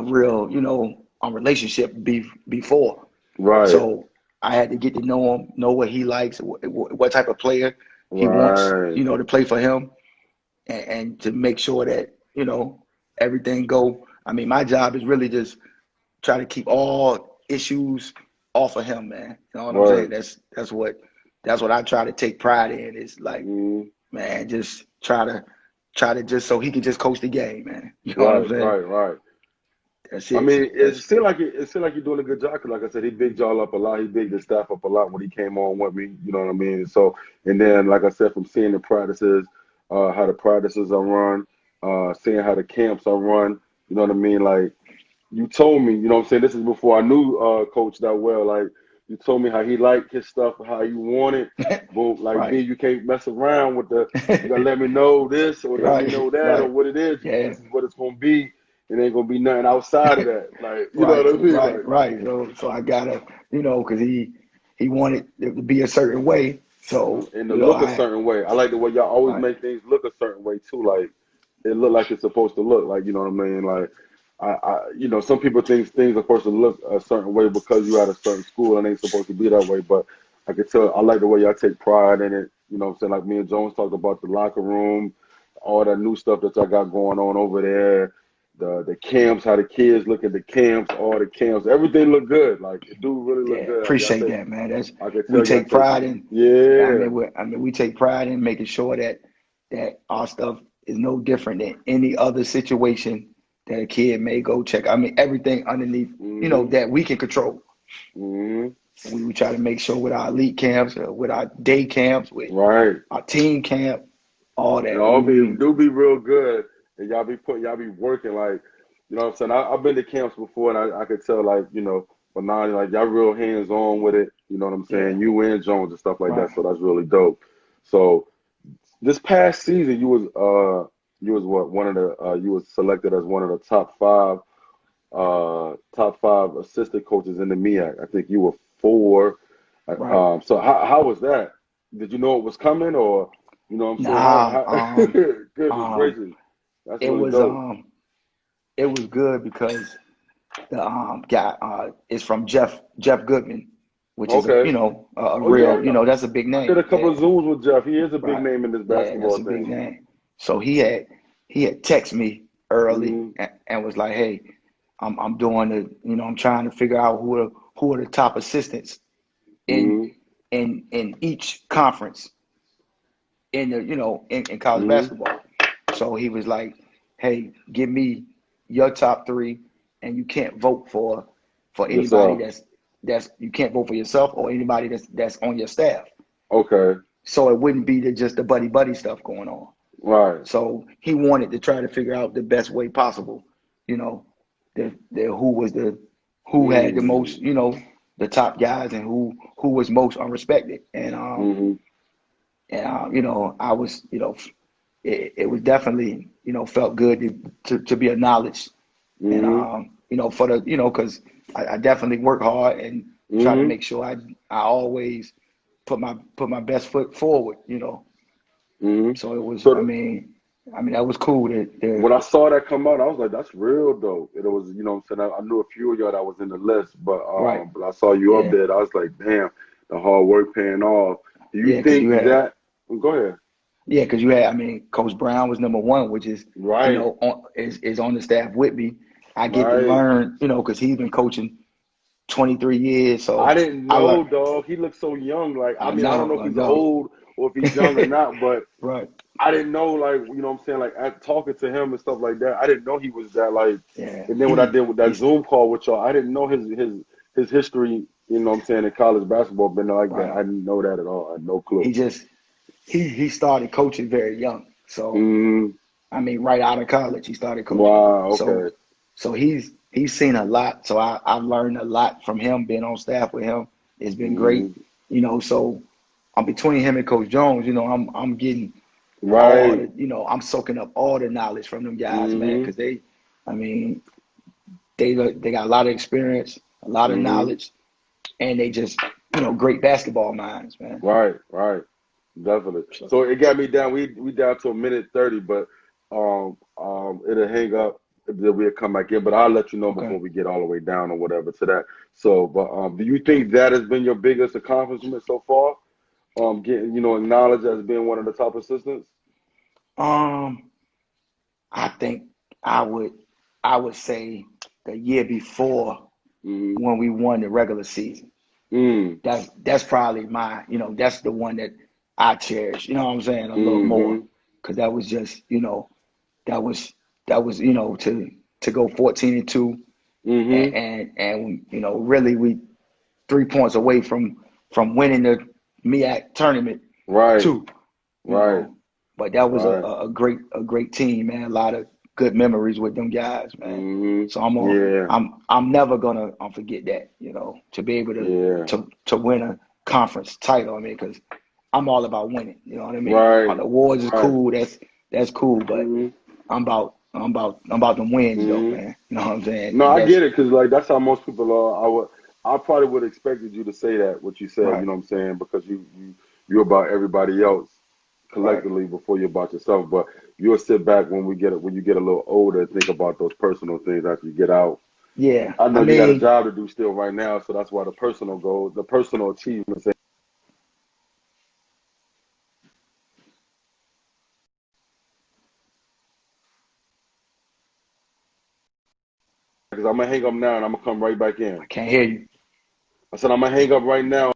real, a relationship before. right, So I had to get to know him, know what he likes, what type of player he wants, right. to play for him, and to make sure that everything go. I mean, my job is really just try to keep all issues off of him, man. You know what I'm saying? Right. That's what I try to take pride in. Is like, Mm, man, just try to just so he can just coach the game, man. You know what I'm right, saying? right, right. That's I it. mean, it That's seemed like it seemed like you're doing a good job. 'Cause like I said, he bigged y'all up a lot. He bigged the staff up a lot when he came on with me. You know what I mean? So, and then like I said, from seeing the practices, how the practices are run, seeing how the camps are run. You know what I mean? Like you told me, you know what I'm saying? This is before I knew Coach that well. Like you told me how he liked his stuff, how you want it. Boom, like B, right. you can't mess around with you gotta let me know this or let me know Right. that or Right. what it is. Yeah. This is what it's gonna be. It ain't gonna be nothing outside of that. Like, you know Right. what I mean? Right. Like, Right. So I gotta, because he wanted it to be a certain way. So and to look a I certain way. I like the way y'all always right. make things look a certain way too. Like it look like it's supposed to look. Like, you know what I mean? Like some people think things are supposed to look a certain way because you at a certain school and ain't supposed to be that way. But I could tell I like the way y'all take pride in it. You know what I'm saying? Like me and Jones talked about the locker room, all that new stuff that y'all got going on over there. The camps, how the kids look at the camps, all the camps, everything look good. Like it do really look Yeah, good. appreciate that, man. That's I can we tell y'all take pride in. yeah. We take pride in making sure that our stuff is no different than any other situation that a kid may go check. I mean, everything underneath, Mm-hmm. that we can control. Mm-hmm. We try to make sure with our elite camps, with our day camps, with Right. our team camp, all It that. all be real good, and y'all be working like, you know what I'm saying. I've been to camps before, and I could tell like but now like y'all real hands on with it. You know what I'm saying. Yeah, You and Jones and stuff like that, right, so that's really dope. So this past season, you was what one of the you was selected as one of the top five assistant coaches in the MEAC. I think you were four. right. So how was that? Did you know it was coming, or you know what I'm saying? Nah, Goodness um, gracious, that's it really was dope. good because the guy is from Jeff Goodman, which is Okay. a Oh yeah, real, that's a big I did a name. couple Yeah, of Zooms with Jeff. He is a big right. name in this Yeah, that's basketball a big thing. name. So he had texted me early Hmm. and was like, "Hey, I'm doing I'm trying to figure out who are the top assistants in Hmm. in each conference in the in college Hmm. basketball." So he was like, "Hey, give me your top three, and you can't vote for anybody Yourself. that's you can't vote for yourself or anybody that's on your staff. Okay. So it wouldn't be just the buddy stuff going on." Right. So he wanted to try to figure out the best way possible, you know, who had the most, Mm. the top guys and who was most unrespected. Hmm. I was, it was definitely, felt good to be acknowledged. And Hmm. for the, because I definitely work hard and try to Hmm. make sure I always put my best foot forward. Hmm. So it was, So that was cool. when I saw that come out, I was like, "That's real dope." It was, you know, what I'm saying I knew a few of y'all that was in the list, Right. but I saw you up Yeah. there. I was like, "Damn, the hard work paying off." Do you Yeah. Because you think had, that? Go ahead. yeah, because you had, Coach Brown was number one, which is, Right, is on the staff with me. I get to right. learn, because he's been coaching 23 years. I So didn't I know, learned. dog. He looks so young. Like, I I mean, I don't know know. if I he's know. old or if he's young or not, but Right. I didn't know, like, you know what I'm saying? Like, talking to him and stuff like that, I didn't know he was that, like, Yeah. and then what I did with that He's Zoom call with y'all, I didn't know his history, you know what I'm saying, in college basketball been like that. right. I didn't know that at all. I had no clue. He just he started coaching very young. So Mm, right out of college, he started coaching. wow, So okay. he's seen a lot. So I've learned a lot from him. Being on staff with him, it's been great. Mm, So I'm between him and Coach Jones. I'm getting all right. the. I'm soaking up all the knowledge from them guys, man. Mm-hmm. Because I mean, they got a lot of experience, a lot of Mm-hmm. knowledge, and they just great basketball minds, man. Right, right. Definitely. So So it got me down. We down to a minute 30, but it'll hang up. Then we'll come back in. But I'll let you know okay. before we get all the way down or whatever to that. So, but do you think that has been your biggest accomplishment so far? Getting acknowledged as being one of the top assistants. Um, I think I would I would say the year before Mm-hmm. when we won the regular season. Mm. That's probably that's the one that I cherish. You know what I'm saying? A little more, Mm-hmm. because that was just that was to go 14-2 Mm-hmm. and really we 3 points away from winning the MEAC tournament Right. too. You Right. know, but that was Right. a great team, man. A lot of good memories with them guys, man. Mm-hmm. So Yeah. I'm never gonna forget that. To be able Yeah. to win a conference title. Because I'm all about winning. You know what I mean? Right. The awards is Right. cool. That's cool, but Mm-hmm. I'm about the wins though, Mm-hmm. man. You know what I'm saying? No, I That's get it because like that's how most people are. I probably would have expected you to say that what you said. You right, know what I'm saying? Because you're about everybody else right. collectively before you're about yourself. But you'll sit back when you get a little older and think about those personal things after you get out. Yeah, I know you got a job to do still right now, so that's why the personal goals, the personal achievements. because I'm gonna hang up now and I'm gonna come right back in. I can't hear you. I said I'm gonna hang up right now.